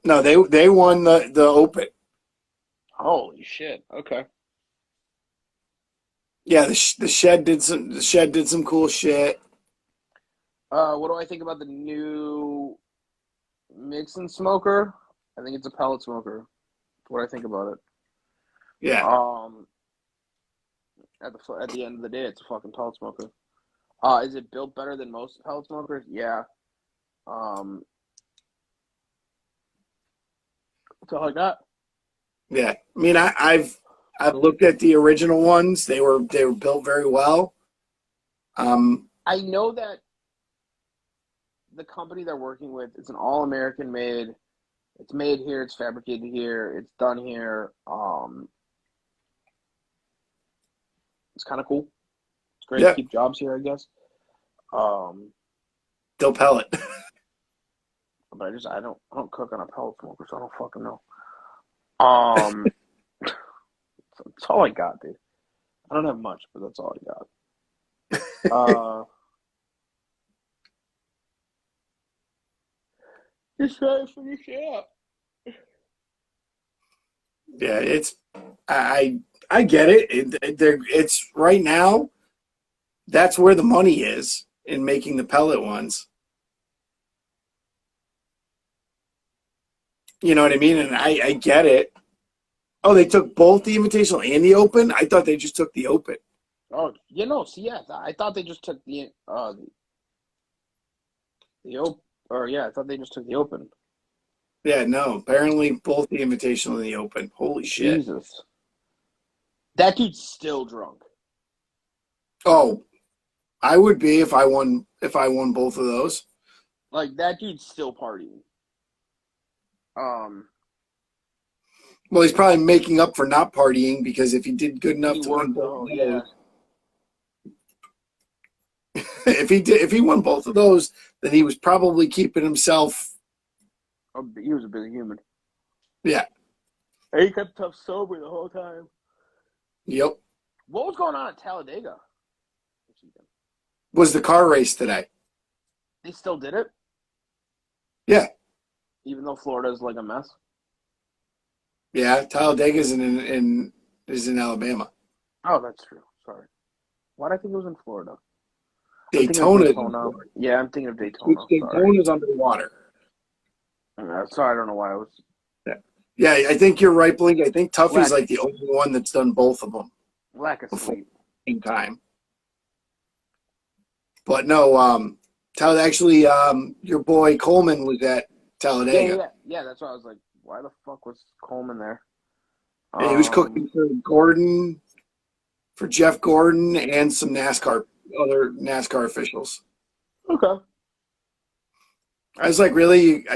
No, they won the Open. Holy shit! Okay. Yeah, the shed did some cool shit. What do I think about the new Mixon smoker? I think it's a pellet smoker. That's what I think about it. Yeah. At the end of the day, it's a fucking pellet smoker. Is it built better than most pellet smokers? Yeah. That's all I got. Yeah. I mean, I've looked at the original ones. They were built very well. I know that the company they're working with is an all-American made. It's made here. It's fabricated here. It's done here. It's kind of cool. It's great to keep jobs here, I guess. Still pellet. But I don't cook on a pellet smoker, so I don't fucking know. That's all I got, dude. I don't have much, but that's all I got. Just trying to finish it up. Yeah, it's I get it. It's right now. That's where the money is in making the pellet ones. You know what I mean? And I get it. Oh, they took both the Invitational and the Open? I thought they just took the Open. Oh, I thought they just took the Open. I thought they just took the Open. Yeah, no. Apparently both the Invitational and the Open. Holy shit. Jesus. That dude's still drunk. Oh, I would be if I won both of those. Like that dude's still partying. Well, he's probably making up for not partying because if he did good enough to win both of those, if he won both of those, then he was probably keeping himself. He was a busy human. Yeah. And he kept tough sober the whole time. Yep. What was going on at Talladega? Was the car race today? They still did it? Yeah. Even though Florida's like a mess? Yeah, Talladega's in Alabama. Oh, that's true. Sorry. Why did I think it was in Florida? Daytona. Yeah, I'm thinking of Daytona. Daytona's underwater. Sorry, I don't know why I was. Yeah, I think you're right, Blink. I think Tuffy's like the only one that's done both of them. Lack of sleep. In time. But no, actually, your boy Coleman was at Talladega. Yeah, that's why I was like, why the fuck was Coleman there? And he was cooking for Jeff Gordon and some other NASCAR officials. Okay. I was like, really?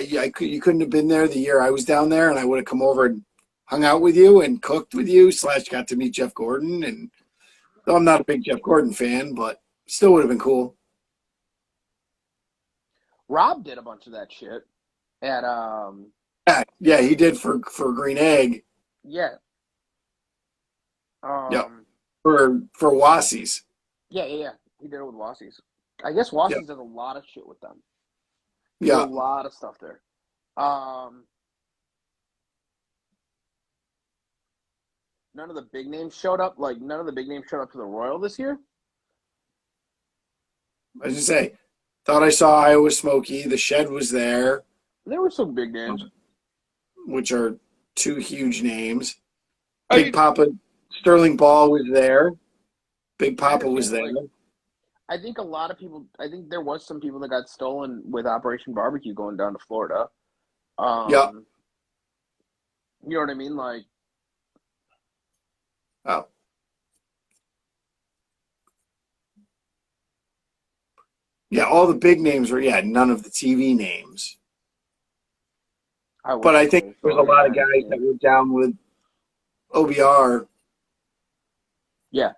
You couldn't have been there the year I was down there, and I would have come over and hung out with you and cooked with you / got to meet Jeff Gordon. And though I'm not a big Jeff Gordon fan, but still would have been cool. Rob did a bunch of that shit at Yeah, he did for Green Egg. Yeah. Yep. for Wassies. Yeah. He did it with Wassies. I guess Wassies does a lot of shit with them. They do a Yeah. lot of stuff there. None of the big names showed up. Like, none of the big names showed up to the Royal this year. I was just say, thought I saw Iowa Smoky. The Shed was there, There were some big names. which are two huge names. Big Papa Sterling Ball was there. Big Papa was there. I think a lot of people. I think there was some people that got stolen with Operation Barbecue going down to Florida. Yeah. You know what I mean? Like, Oh. Yeah, all the big names were, none of the TV names. But I think there's a lot of guys that were down with OBR. Yeah.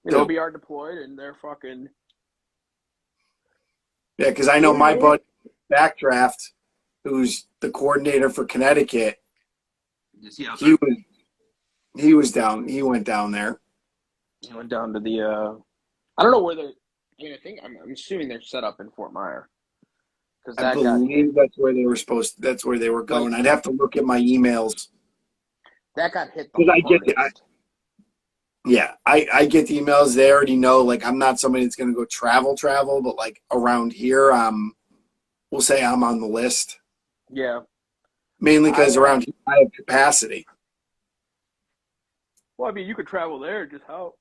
OBR deployed and they're fucking. Yeah, because I know my buddy Backdraft, who's the coordinator for Connecticut, he was down. He went down there. He went down to the. I don't know where they're. I mean, I'm assuming they're set up in Fort Myer. I believe that's where they were supposed. That's where they were going. I'd have to look at my emails. That got hit. Because I get I get the emails. They already know. Like, I'm not somebody that's going to go travel, but like around here, we'll say I'm on the list. Yeah. Mainly because around here I have capacity. Well, I mean, you could travel there. Just how?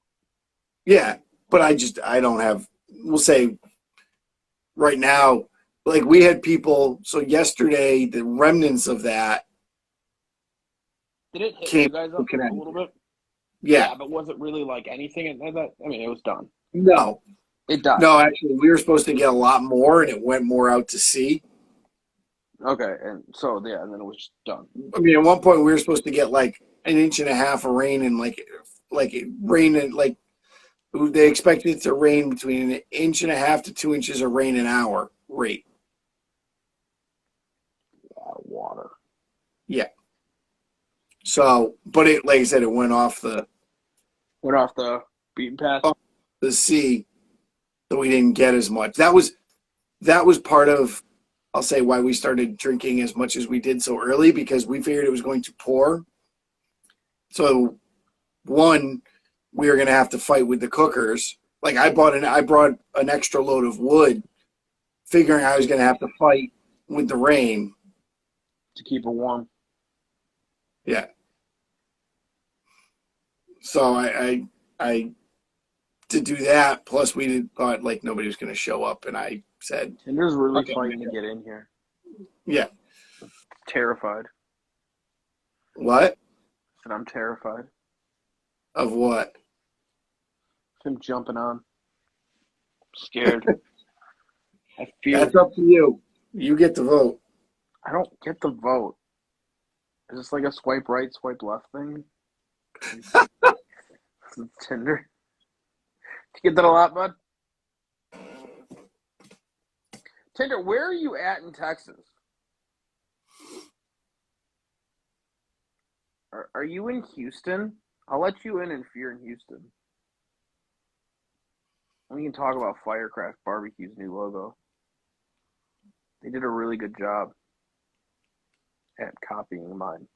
Yeah, but I don't have. We'll say right now, like we had people. So yesterday, the remnants of that. Did it hit you guys up a little bit? Yeah, but was it really like anything? I mean, it was done. No, it died. No, actually, we were supposed to get a lot more, and it went more out to sea. Okay, and so and then it was just done. I mean, at one point we were supposed to get like an inch and a half of rain, and like rain, and like they expected it to rain between an inch and a half to 2 inches of rain an hour rate. Water. Yeah. So, but it, like I said, it went off the beaten path. Off the sea, so we didn't get as much. That was part of, I'll say, why we started drinking as much as we did so early, because we figured it was going to pour. So, one, we were going to have to fight with the cookers. Like I brought an extra load of wood, figuring I was going to have to fight with the rain to keep it warm. Yeah. So I to do that. Plus, we thought like nobody was going to show up, and I said, Tinder's really fighting to get in here. Yeah. Terrified. What? I said I'm terrified. Of what? Him jumping on. Scared. I fear. That's up to you. You get the vote. I don't get the vote. Is this like a swipe right, swipe left thing? Tinder. Did you get that a lot, bud? Tinder, where are you at in Texas? Are you in Houston? I'll let you in if you're in Houston. We can talk about Firecraft Barbecue's new logo. They did a really good job at copying mine.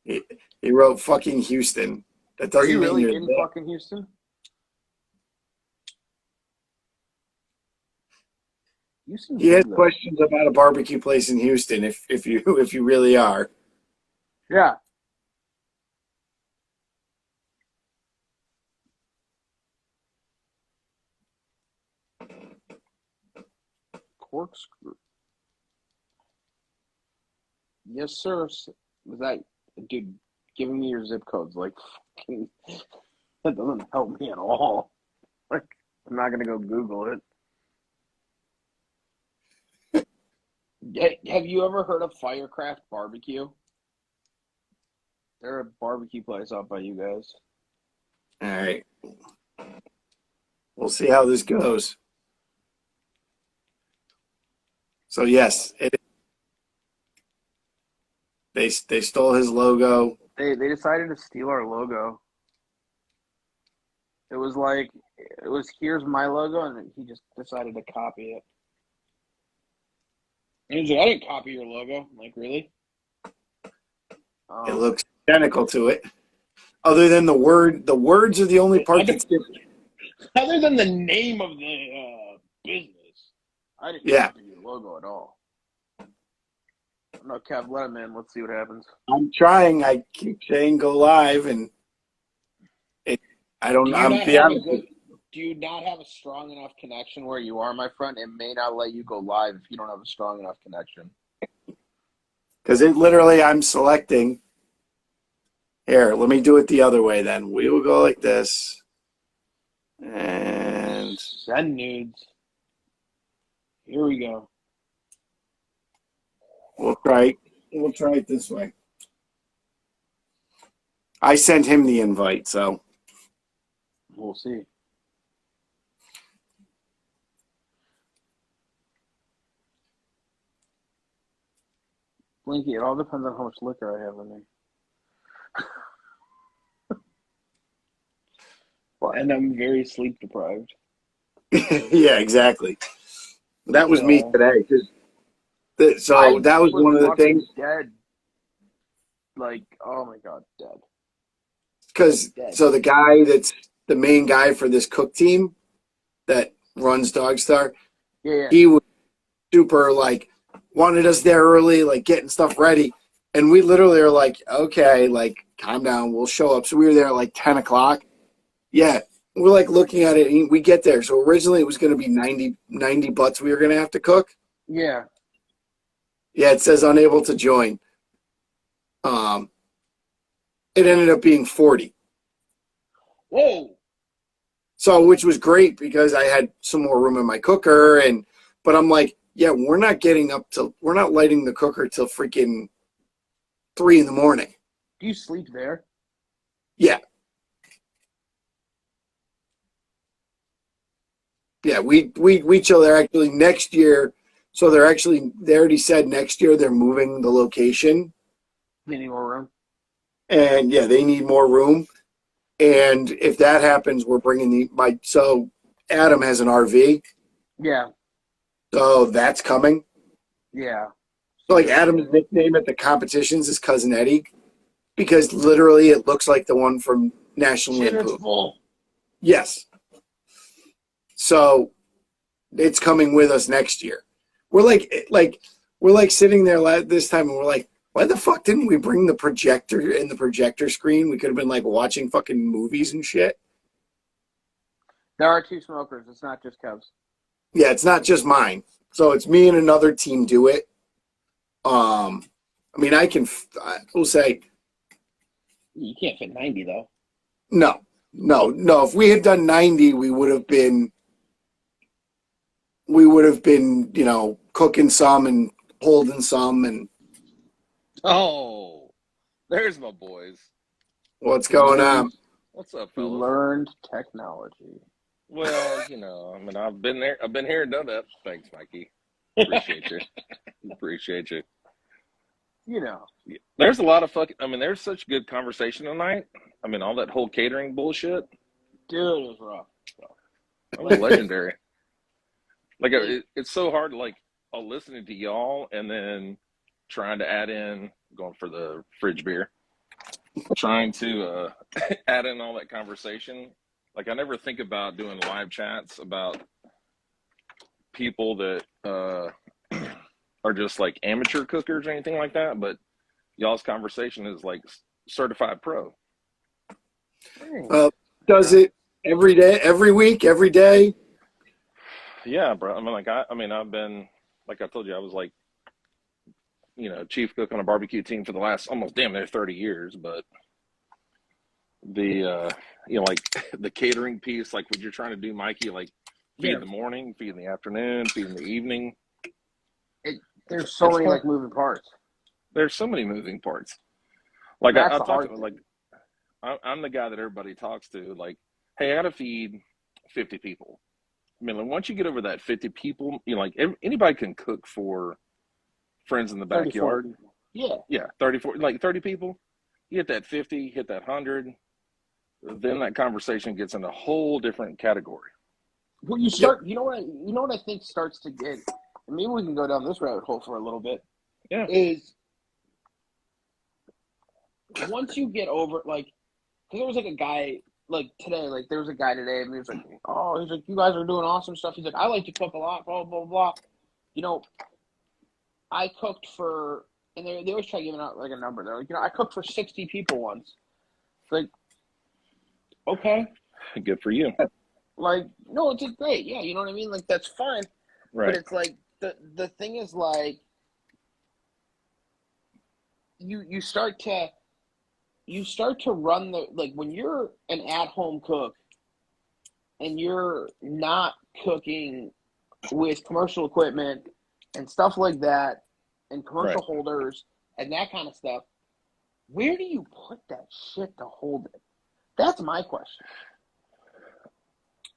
He wrote fucking Houston. That doesn't mean really you're in there. fucking Houston? He has questions about a barbecue place in Houston. If you really are. Yeah. Corkscrew. Yes, sir. Was that dude giving me your zip codes? Like, fucking, that doesn't help me at all. Like, I'm not gonna go Google it. Have you ever heard of Firecraft Barbecue? They're a barbecue place out by you guys. All right. We'll see how this goes. So yes, They stole his logo. They decided to steal our logo. It was like, here's my logo, and then he just decided to copy it. And he's like, I didn't copy your logo. I'm like, really? It looks identical to it. Other than the words are the only part that's different. Other than the name of the business, I didn't copy your logo at all. No, Kev, let him in. Let's see what happens. I'm trying. I keep saying go live, and I don't know. Do you not have a strong enough connection where you are, my friend? It may not let you go live if you don't have a strong enough connection. Because it literally, I'm selecting. Here, let me do it the other way then. We will go like this. And send nudes. Here we go. We'll try it this way. I sent him the invite, so we'll see. Blinky, it all depends on how much liquor I have in me. Well, and I'm very sleep deprived. Yeah, exactly. That was me today. That was one of the things. Dead. Like, oh my God, dead. Because the guy that's the main guy for this cook team that runs Dogstar, he was super like wanted us there early, like getting stuff ready, and we literally are like, okay, like calm down, we'll show up. So we were there at like 10 o'clock. Yeah, we're like looking at it, and we get there. So originally it was going to be 90 butts we were going to have to cook. Yeah. Yeah, it says unable to join. It ended up being 40. Whoa. So, which was great because I had some more room in my cooker, but I'm like, yeah, we're not lighting the cooker till freaking 3 in the morning. Do you sleep there? Yeah. Yeah, we chill there actually next year. So they already said next year they're moving the location. They need more room. And yeah, they need more room. And if that happens, we're bringing so Adam has an RV. Yeah. So that's coming. Yeah. So like Adam's nickname at the competitions is Cousin Eddie because literally it looks like the one from National Lampoon. Yes. So it's coming with us next year. We're like sitting there this time and we're like, why the fuck didn't we bring the projector and the projector screen? We could have been like watching fucking movies and shit. There are 2 smokers. It's not just Kev's. Yeah, it's not just mine. So it's me and another team do it. I mean, I will say. You can't fit 90 though. No. If we had done 90, we would have been, cooking some and holding some and. Oh, there's my boys. What's going on? What's up, We fellas? learned technology. Well, I mean, I've been there. I've been here and done that. Thanks, Mikey. Appreciate you. Appreciate you. There's a lot of there's such good conversation tonight. I mean, all that whole catering bullshit. Dude, it was rough. It was legendary. Like, it's so hard, like, listening to y'all and then trying to add in, going for the fridge beer, trying to add in all that conversation. Like, I never think about doing live chats about people that are just like amateur cookers or anything like that, but y'all's conversation is like certified pro. Does it every day, every week, every day? Yeah, bro. I've been, like I told you, I was like, chief cook on a barbecue team for the last almost damn near 30 years. But the, like the catering piece, like what you're trying to do, Mikey, like feed in the morning, feed in the afternoon, feed in the evening. There's so many like moving parts. There's so many moving parts. Like I talk to like, I'm the guy that everybody talks to. Like, hey, I got to feed 50 people. I mean, like, once you get over that 50 people, like anybody can cook for friends in the backyard. Yeah. Yeah, 34, like 30 people. You hit that 50, hit that 100, then that conversation gets in a whole different category. Well, you start. You know what I think starts to get. And maybe we can go down this rabbit hole for a little bit. Yeah. Is once you get over, like, because there was like a guy like today, like there was a guy today, and he was like, "Oh, he's like, you guys are doing awesome stuff." He's like, "I like to cook a lot." Blah blah blah. You know, I cooked for, and they always try giving out like a number. They're like, I cooked for 60 people once. It's like, okay, Good for you. like, no, it's great. Yeah, you know what I mean. Like that's fine. Right. But it's like the thing is like you start to run the, like, when you're an at-home cook and you're not cooking with commercial equipment and stuff like that and commercial holders and that kind of stuff, where do you put that shit to hold it? That's my question.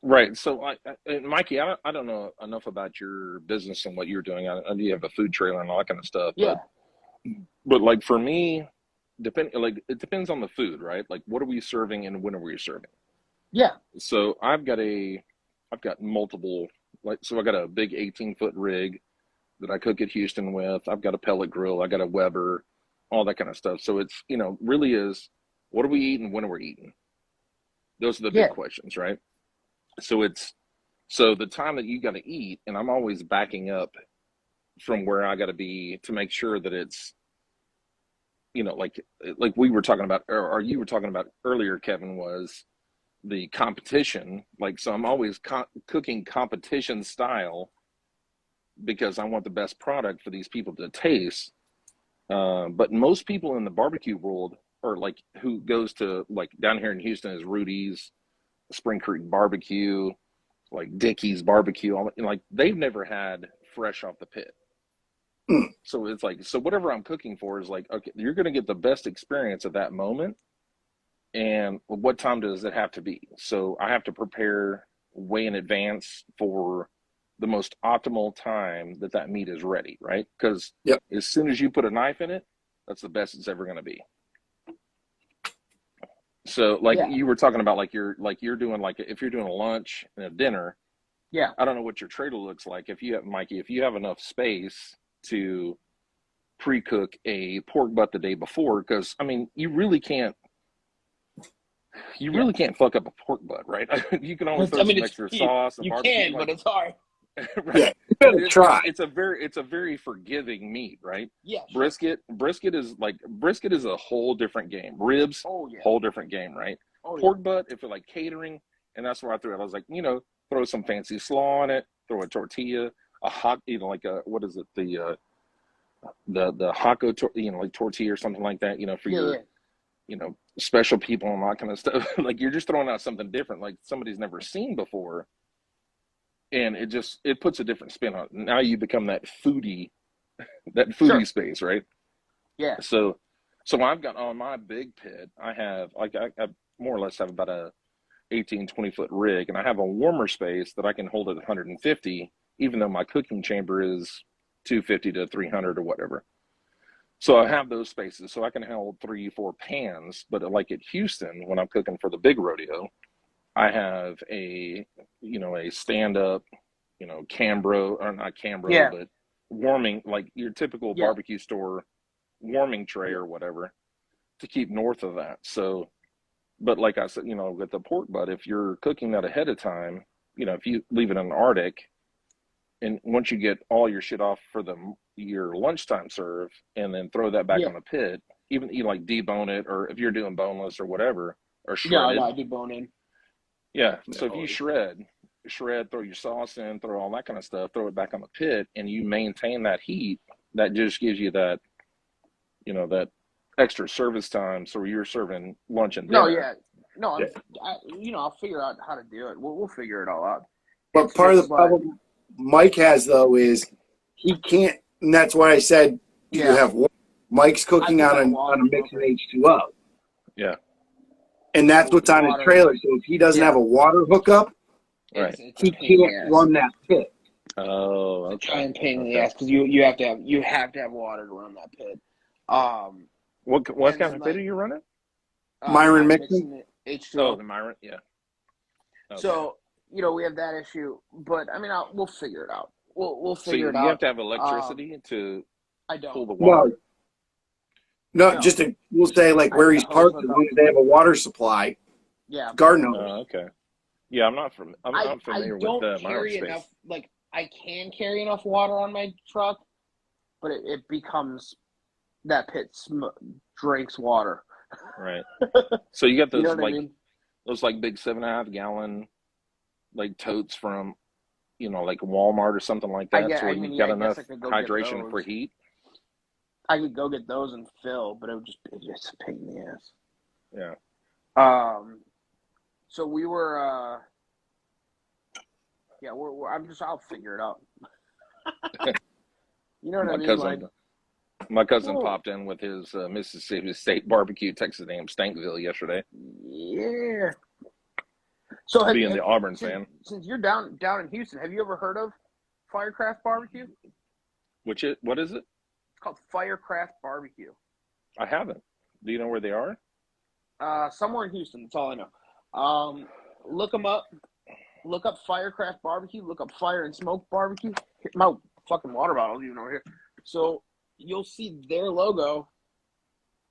Right. So, Mikey, I don't know enough about your business and what you're doing. I know you have a food trailer and all that kind of stuff. Yeah. But like for me, it depends on the food, right? Like, what are we serving and when are we serving? Yeah. So I've got multiple, so I got a big 18-foot rig that I cook at Houston with. I've got a pellet grill. I got a Weber, all that kind of stuff. So it's, really is, what are we eating? When are we eating? Those are the big questions, right? So the time that you got to eat, and I'm always backing up from where I got to be to make sure that it's, like we were talking about, or you were talking about earlier, Kevin, was the competition. Like, so I'm always cooking competition style because I want the best product for these people to taste. But most people in the barbecue world, or like who goes to, like down here in Houston is Rudy's, Spring Creek Barbecue, like Dickey's Barbecue, like they've never had fresh off the pit. So it's like, so whatever I'm cooking for is like, okay, you're going to get the best experience at that moment. And what time does it have to be? So I have to prepare way in advance for the most optimal time that meat is ready, right? Because as soon as you put a knife in it, that's the best it's ever going to be. So like you were talking about, like you're doing, like if you're doing a lunch and a dinner, I don't know what your trailer looks like. If you have enough space to pre-cook a pork butt the day before, because I mean, you really can't fuck up a pork butt, right? You can always throw some extra sauce and barbecue. You can, but it's hard. Right. Yeah, try. It's a very forgiving meat, right? Yeah. Brisket is a whole different game. Ribs, whole different game, right? Pork butt, if you're like catering, and that's where I threw it. I was like, throw some fancy slaw on it, throw a tortilla, a hot, like a, what is it, the Haco, like tortilla or something like that, for your, special people and all that kind of stuff. Like you're just throwing out something different, like somebody's never seen before. And it puts a different spin on it. Now you become that foodie space, right? Yeah. So I've got on my big pit, I more or less have about a 20 foot rig, and I have a warmer space that I can hold at 150, even though my cooking chamber is 250 to 300 or whatever. So I have those spaces, so I can hold 3-4 pans. But like at Houston, when I'm cooking for the big rodeo, I have a stand-up, Cambro, or not Cambro, but warming, like your typical barbecue store warming tray or whatever, to keep north of that. So, but like I said, with the pork butt, if you're cooking that ahead of time, if you leave it in the Arctic, and once you get all your shit off for your lunchtime serve, and then throw that back on the pit, even you like debone it, or if you're doing boneless or whatever, or shredded. Yeah, I do bone in. Yeah. So if you shred, throw your sauce in, throw all that kind of stuff, throw it back on the pit, and you maintain that heat, that just gives you that, that extra service time. So you're serving lunch and dinner. I'll figure out how to do it. We'll figure it all out. But part of the problem Mike has, though, is he can't, and that's why I said, do you have water? Mike's cooking on a mixing H2O. Yeah. And that's what's on his trailer. So if he doesn't have a water hookup, he can't run that pit. Oh, okay. It's a giant pain in the ass, because you have to have water to run that pit. What And kind then of fit are like you running? Myron I'm Mixon? mixing it Oh, H2O. the Myron. Yeah. Okay. So we have that issue, but I mean, we'll figure it out. We'll So figure it you have out. to have electricity to I don't. pull the No, water. no. No, We'll say like I where need a he's hose parked, as hookup. long as they have a water supply, Yeah, garden hose. Okay. Yeah, I'm not from. I'm I familiar with don't Myron carry space. enough. Like I can carry enough water on my truck, but it becomes that drinks water. Right. So you got You know those what I mean? big 7.5 gallon like totes from like Walmart or something like that, so I where you mean, yeah, got I guess enough I could go get hydration for those. heat. I could go get those and fill, but it's just a pain in the ass. Yeah. So we were, yeah, I'll figure it out. You know what I My mean? cousin, Like, my cousin whoa, popped in with his Mississippi State barbecue Texas A&M Stanksville yesterday, yeah. So being the Auburn since, fan. since you're down in Houston, have you ever heard of Firecraft Barbecue? What is it? It's called Firecraft Barbecue. I haven't. Do you know where they are? Somewhere in Houston. That's all I know. Look them up. Look up Firecraft Barbecue. Look up Fire and Smoke Barbecue. My fucking water bottle's even over here. So you'll see their logo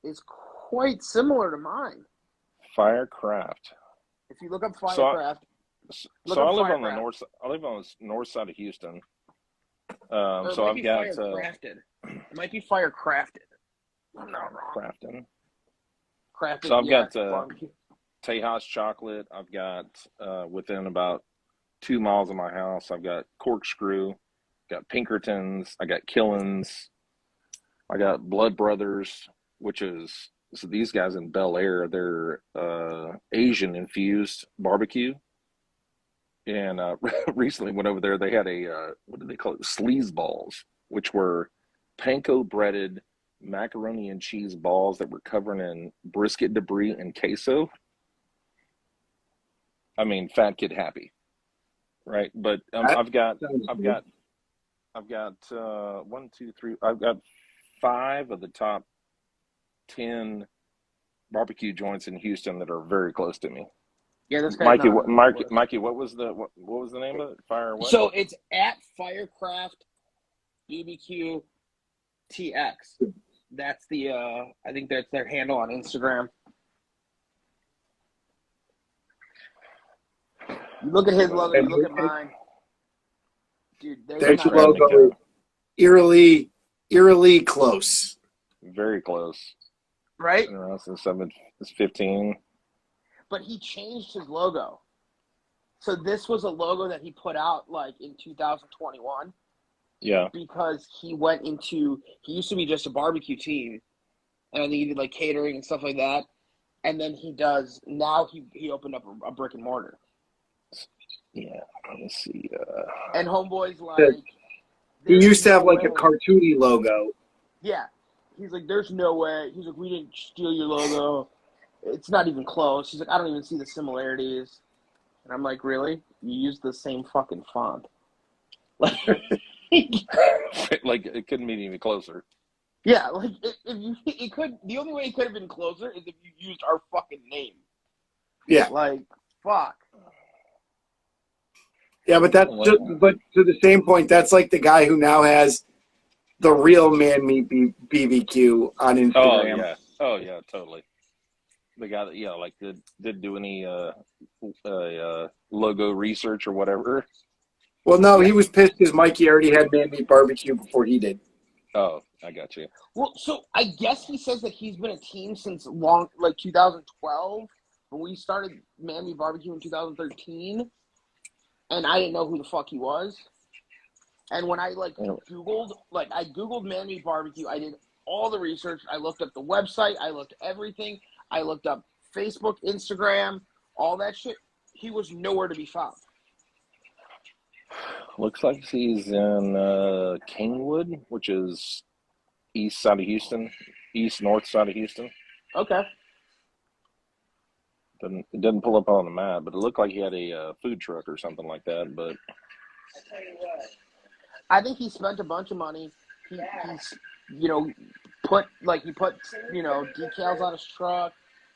is quite similar to mine. Firecraft. If you look up So, Firecraft, I live on the Firecraft. north. I live on the north side of Houston. Or it So might I've be got Firecrafted. It might be Firecrafted. I'm not wrong. Crafton. Crafted. So I've yeah, got barbecue. Tejas chocolate. I've got within about 2 miles of my house. I've got Corkscrew. Got Pinkertons. I got Killins. I got Blood Brothers, which is so these guys in Bel Air. They're Asian infused barbecue. And recently went over there. They had a what did they call it? Sleaze balls, which were panko breaded macaroni and cheese balls that were covered in brisket debris and queso. I mean, fat kid happy, right? But That I've got sounds I've good. got I've got 1, 2, 3. I've got 5 of the top 10 barbecue joints in Houston that are very close to me. Yeah, this guy's not on the list. Mikey, what was the name of it? Fire what? So it's at Firecraft BBQ TX. That's the I think that's their handle on Instagram. You look at his logo, you look at mine. Dude, Their not logo is eerily close. Very close. right? Been around since it's 15. But he changed his logo. So this was a logo that he put out like in 2021 Yeah. because he used to be just a barbecue team, and I think he did like catering and stuff like that. And then he opened up a brick and mortar. Yeah. Let me see. And homeboy's like, He "There's used to have no like a way." cartoony logo. Yeah. He's like, "There's no way." He's like, "We didn't steal your logo. It's not even close." He's like, "I don't even see the similarities." And I'm like, "Really? You used the same fucking font." Like, like it couldn't be any closer. yeah, like the only way it could have been closer is if you used our fucking name. Yeah. Like, fuck. Yeah, but but to the same point, that's like the guy who now has the real Man Meat BBQ on Instagram. Oh yeah, totally. The guy that like did do any logo research or whatever. Well, no, he was pissed because Mikey already had Man Meat Barbecue before he did. Oh, I got you. Well, so I guess he says that he's been a team since like 2012, when we started Mammy Barbecue in 2013, and I didn't know who the fuck he was. And when I Googled Mammy Barbecue, I did all the research. I looked up the website. I looked everything. I looked up Facebook, Instagram, all that shit. He was nowhere to be found. Looks like he's in Kingwood, which is north side of Houston. Okay. It doesn't pull up on the map, but it looked like he had a food truck or something like that. But I think he spent a bunch of money. He's put decals on his truck,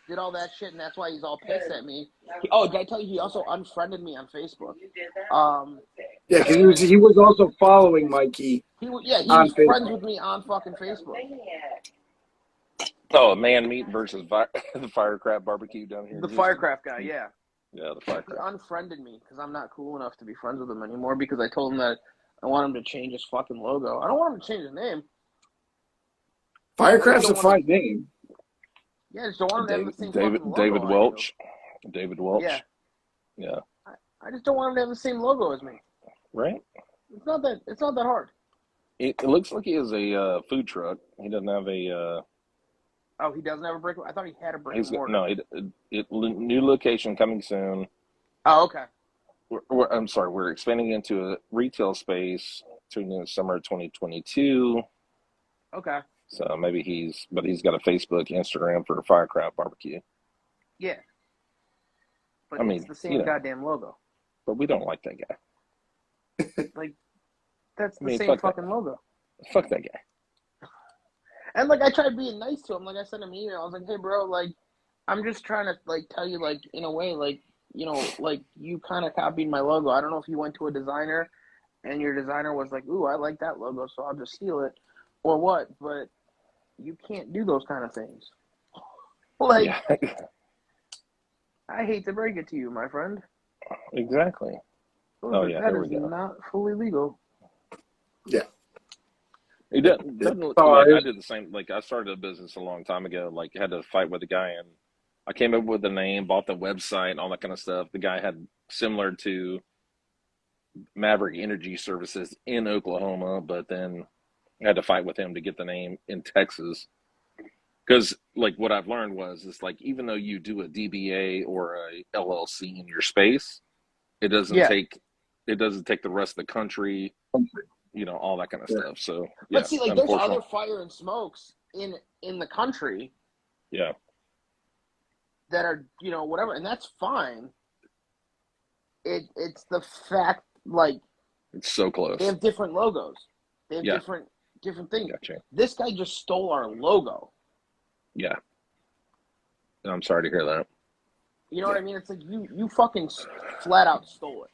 did all that shit, and that's why he's all pissed at me. Did I tell you he also unfriended me on Facebook? Yeah, because he was also following Mikey. He was Facebook. friends with me on fucking Facebook. Oh, man meat versus the Firecraft barbecue down here. The Firecraft guy, yeah. Yeah, the He Firecraft. unfriended me because I'm not cool enough to be friends with him anymore because I told him that I want him to change his fucking logo. I don't want him to change his name. Firecraft's a fine name. Yeah, I just don't want him to have the same David fucking logo. Welch. David Welch. Yeah. Yeah. I just don't want him to have the same logo as me. Right. It's not that hard. It looks like he has a food truck. He doesn't have a. Oh, he doesn't have a brick. I thought he had a brick and mortar. No, new location coming soon. Oh, okay. I'm sorry. We're expanding into a retail space in the summer of 2022. Okay. So maybe he's got a Facebook, Instagram for Firecraft Barbecue. Yeah. But I mean, it's the same goddamn logo. But we don't like that guy. Like, that's the same fucking logo. Fuck that guy. And like, I tried being nice to him. Like, I sent him an email. I was like, hey, bro, like, I'm just trying to like tell you, like, in a way, like, you know, like you kind of copied my logo. I don't know if you went to a designer and your designer was like, ooh, I like that logo, so I'll just steal it, or what? But you can't do those kind of things. Like, yeah. I hate to break it to you, my friend. Exactly. That is not fully legal. Yeah. It doesn't like, I did the same. Like, I started a business a long time ago. Like, had to fight with a guy, and I came up with the name, bought the website, and all that kind of stuff. The guy had similar to Maverick Energy Services in Oklahoma, but then I had to fight with him to get the name in Texas. Because, like, what I've learned is like, even though you do a DBA or a LLC in your space, it doesn't take the rest of the country, you know, all that kind of stuff. So, yeah, but see, like, there's other fire and smokes in the country. Yeah. That are, you know, whatever, and that's fine. It's the fact, like, it's so close. They have different logos. They have different things. Gotcha. This guy just stole our logo. Yeah. I'm sorry to hear that. You know what I mean? It's like you fucking flat out stole it.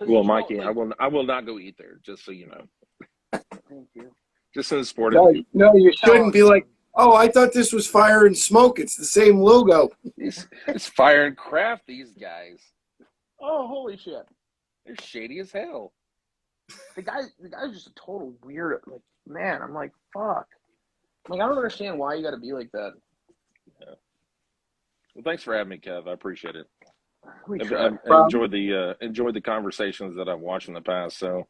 Well, Mikey, I will not go eat there, just so you know. Thank you. Just in the sport. No, you shouldn't be like, oh, I thought this was Fire and Smoke. It's the same logo. It's Fire and Craft, these guys. Oh, holy shit. They're shady as hell. The guy's just a total weird. Like, man, I'm like, fuck. Like, I don't understand why you got to be like that. Yeah. Well, thanks for having me, Kev. I appreciate it. I enjoyed the conversations that I've watched in the past. So,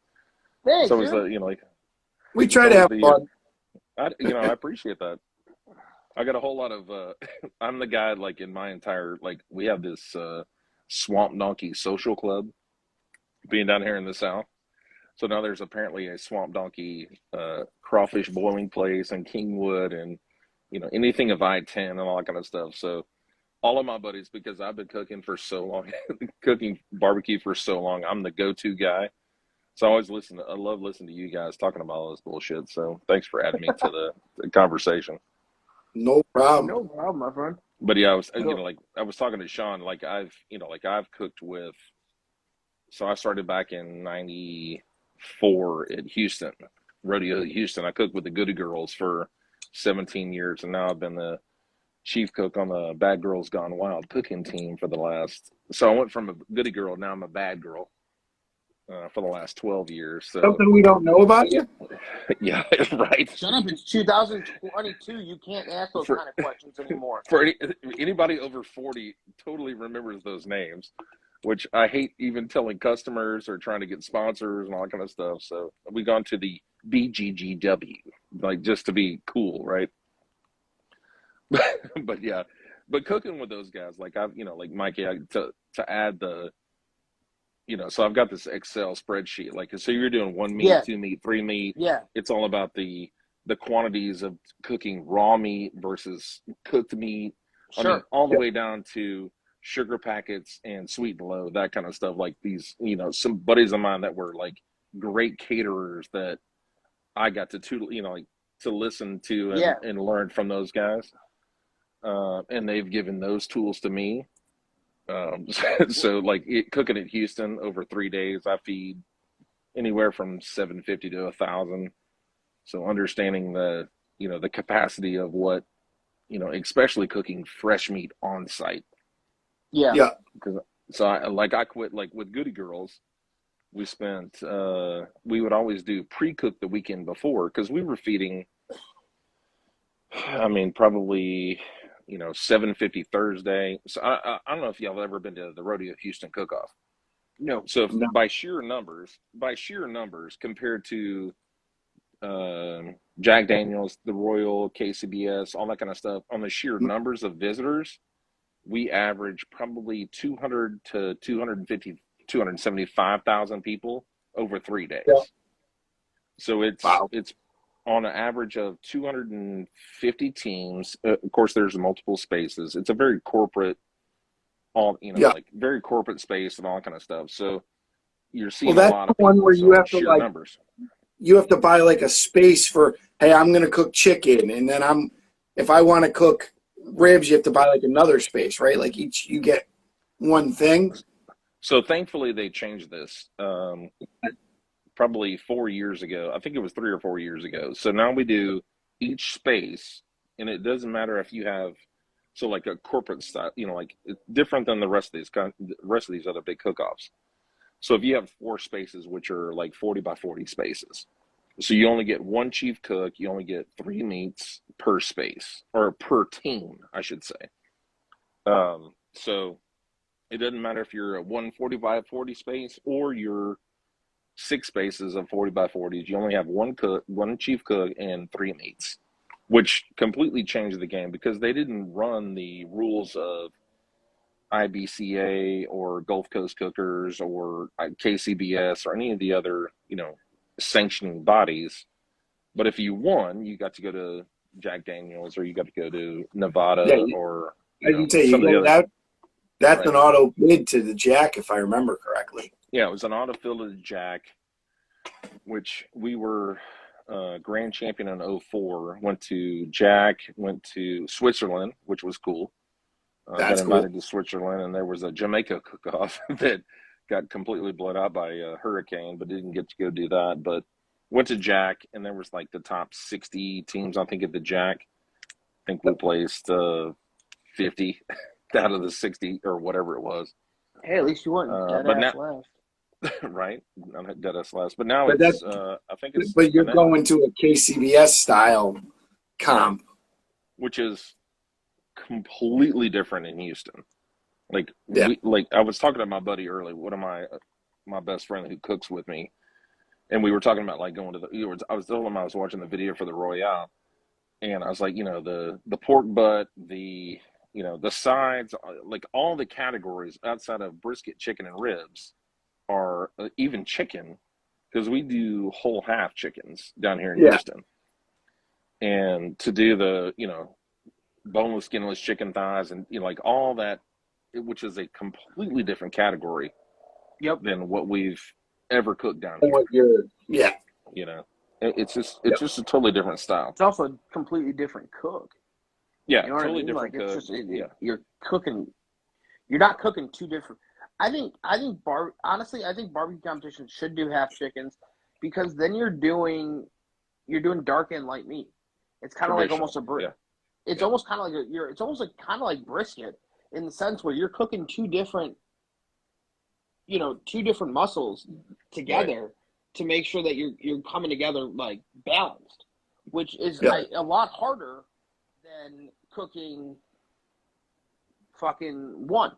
thanks, so it was you know, like, we try to have fun. I appreciate that. I got a whole lot of. I'm the guy, like, in my entire, like, we have this Swamp Donkey social club being down here in the South. So now there's apparently a Swamp Donkey crawfish boiling place in Kingwood, and, you know, anything of I-10 and all that kind of stuff. So all of my buddies, because I've been cooking for so long, cooking barbecue for so long, I'm the go-to guy. So I love listening to you guys talking about all this bullshit. So thanks for adding me to the conversation. No problem. No problem, my friend. But yeah, I was, you know, like, I was talking to Sean, like, I've cooked with, so I started back in '94 at Houston, Rodeo Houston. I cooked with the Goody Girls for 17 years, and now I've been the chief cook on the Bad Girls Gone Wild cooking team for the last, so I went from a Goody Girl, now I'm a Bad Girl. For the last 12 years. So. Something we don't know about you? Yeah, right. Shut up, it's 2022. You can't ask those kind of questions anymore. For anybody over 40 totally remembers those names, which I hate even telling customers or trying to get sponsors and all that kind of stuff. So we gone to the BGGW, like, just to be cool, right? But yeah, but cooking with those guys, like, I've, you know, like, Mikey, to add the, you know, so I've got this Excel spreadsheet. Like, so you're doing 1 meat, 2 meat, 3 meat. Yeah. It's all about the quantities of cooking raw meat versus cooked meat. Sure. I mean, all the way down to sugar packets and sweet and low, that kind of stuff. Like, these, you know, some buddies of mine that were, like, great caterers that I got to to listen to Yeah. and learn from those guys. And they've given those tools to me. So like cooking at Houston over 3 days, I feed anywhere from 750 to 1,000. So understanding the, the capacity of what, especially cooking fresh meat on site. Yeah. Yeah. So I quit, like with Goody Girls, we spent, we would always do pre-cook the weekend before, because we were feeding, I mean, probably, 750 Thursday. So I don't know if y'all have ever been to the Rodeo Houston Cook-Off. No. So No. by sheer numbers, compared to Jack Daniels, the Royal, KCBS, all that kind of stuff, on the sheer numbers of visitors, we average probably 200 to 250, 275,000 people over 3 days. Yeah. So Wow. it's on an average of 250 teams. Of course, there's multiple spaces. It's a very corporate, Yeah. like very corporate space and all that kind of stuff. So you're Well, seeing a that's lot the of one people. where So you on have to sheer numbers. you have to buy like a space for, hey, I'm going to cook chicken. And then if I want to cook ribs, you have to buy like another space, right? Like you get one thing. So thankfully they changed this probably 4 years ago. I think it was 3 or 4 years ago. So now we do each space, and it doesn't matter if you have, so like a corporate style, like it's different than the rest of these other big cook-offs. So if you have 4 spaces, which are like 40 by 40 spaces, so you only get one chief cook, you only get 3 meats per space, or per team, I should say. So it doesn't matter if you're a 140 by 40 space or you're 6 spaces of 40 by 40s. You only have one cook, one chief cook, and 3 meats, which completely changed the game, because they didn't run the rules of IBCA or Gulf Coast Cookers or KCBS or any of the other, sanctioning bodies. But if you won, you got to go to Jack Daniels, or you got to go to Nevada, Yeah. or As you say, some of the other. that's Right. an auto bid to the Jack, if I remember correctly. Yeah, it was an autofilled Jack, which we were grand champion in 04. Went to Jack, went to Switzerland, which was cool. That's got invited to Switzerland, and there was a Jamaica cook-off that got completely blown out by a hurricane, but didn't get to go do that. But went to Jack, and there was like the top 60 teams, I think, at the Jack. I think we placed 50 out of the 60 or whatever it was. Hey, at least you weren't dead but ass now, last. right? Not dead ass last. But now But it's, I think it's, but you're going to a KCBS style comp, which is completely different in Houston. Like Yeah. I was talking to my buddy earlier, one of my best friend who cooks with me, and we were talking about like going to I was telling him I was watching the video for the Royale, and I was like, the pork butt, the the sides, like all the categories outside of brisket, chicken, and ribs are even chicken, because we do whole half chickens down here in Yeah. Houston, and to do the boneless, skinless chicken thighs, and like all that, which is a completely different category Yep. than what we've ever cooked down And what here. It's just Yep. a totally different style. It's also a completely different cook. Yeah, You know what I totally mean? different Like, cook. it's just Yeah, you're cooking. You're not cooking two different. Honestly, I think barbecue competitions should do half chickens, because then you're doing dark and light meat. It's kind of like almost a yeah. It's almost kind of like it's almost like kind of like brisket, in the sense where you're cooking two different muscles together to make sure that you're coming together like balanced, which is Yeah. a lot harder than cooking fucking one.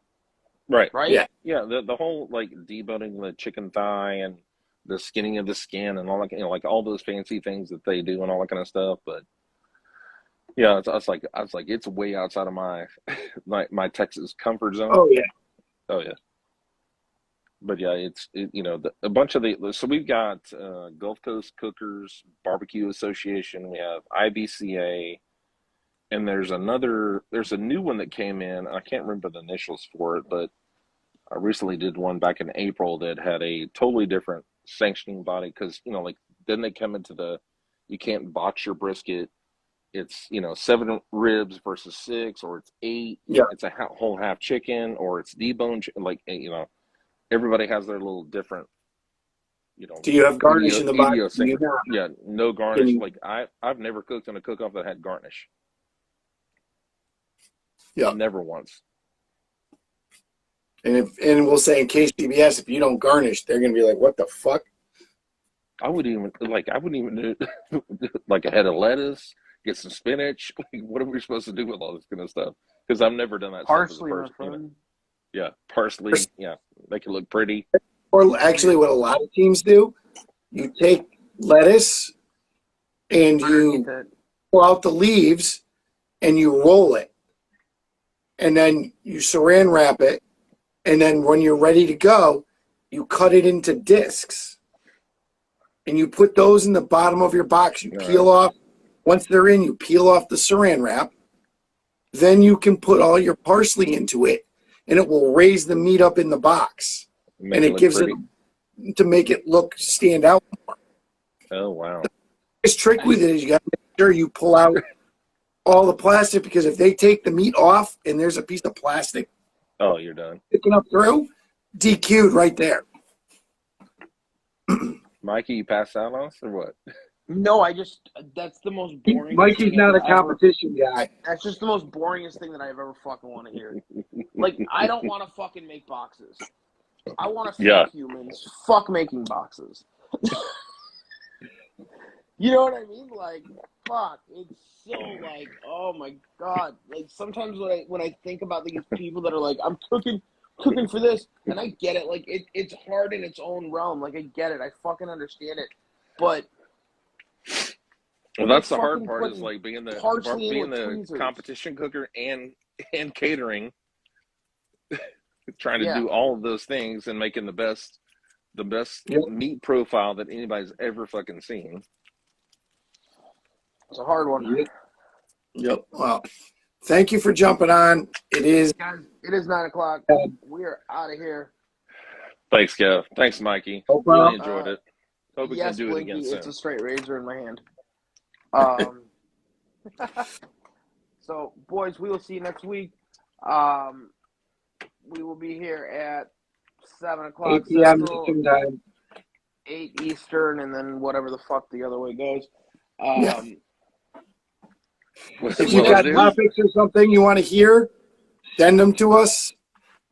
Right. Right? Yeah. Yeah, the whole like deboning the chicken thigh and the skinning of the skin and all that, like all those fancy things that they do and all that kind of stuff. But yeah, I was like, it's way outside of my my Texas comfort zone. Oh yeah. Oh yeah. But yeah, a bunch of so we've got Gulf Coast Cookers Barbecue Association. We have IBCA, and there's a new one that came in. I can't remember the initials for it, but I recently did one back in April that had a totally different sanctioning body, because like then they come into the You can't box your brisket. It's 7 ribs versus 6, or it's 8. Yeah. It's a whole half chicken, or it's deboned. Like everybody has their little different. Do you have garnish in the box? Yeah, no garnish. Like I've never cooked in a cook-off that had garnish. Yeah, never once. And we'll say in KCBS, if you don't garnish, they're gonna be like, "What the fuck?" I wouldn't even do like a head of lettuce, get some spinach. Like, what are we supposed to do with all this kind of stuff? Because I've never done that Parsley, stuff as a person. Yeah, parsley. Yeah, make it look pretty. Or actually, what a lot of teams do, you take lettuce and you pull out the leaves and you roll it, and then you saran wrap it, and then when you're ready to go, you cut it into discs, and you put those in the bottom of your box. You peel off. Once they're in, you peel off the saran wrap. Then you can put all your parsley into it, and it will raise the meat up in the box, and it gives it to make it stand out more. Oh, wow. The trick with it is you got to make sure you pull out all the plastic, because if they take the meat off and there's a piece of plastic, oh, you're done. Picking up through, DQ'd right there. Mikey, you passed out on us or what? No, that's the most boring. Mikey's not a competition guy. That's just the most boringest thing that I've ever fucking want to hear. Like, I don't want to fucking make boxes. I want to fuck humans. Fuck making boxes. You know what I mean? Like, fuck. It's so like, oh my god. Like, sometimes when I think about these people that are like, I'm cooking for this, and I get it. Like, it's hard in its own realm. Like, I get it. I fucking understand it. But well, that's the hard part, is like being the competition cooker and catering, trying to do all of those things and making the best meat profile that anybody's ever fucking seen. It's a hard one. Yep. Well, thank you for jumping on. It is 9:00. We're out of here. Thanks, Kev. Thanks, Mikey. Really enjoyed it. Hope we can do it again soon. It's a straight razor in my hand. So, boys, we will see you next week. We will be here at 7:00 8 p.m. Central, Eastern time. 8 Eastern, and then whatever the fuck the other way goes. If you got topics or something you want to hear, send them to us.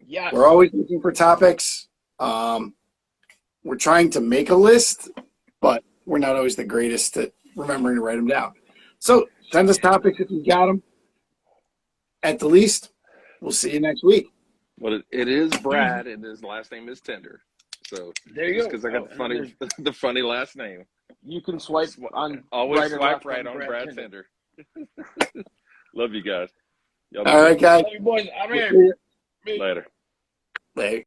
Yeah, we're always looking for topics. We're trying to make a list, but we're not always the greatest at remembering to write them down. So send us topics if you got them. At the least, we'll see you next week. Well, it is Brad, and his last name is Tender. So there you go. Because I got the funny last name. You can swipe on always swipe right on Brad Tender. Love you guys. All right, guys. Love you, boys. I'm here. Later. Later.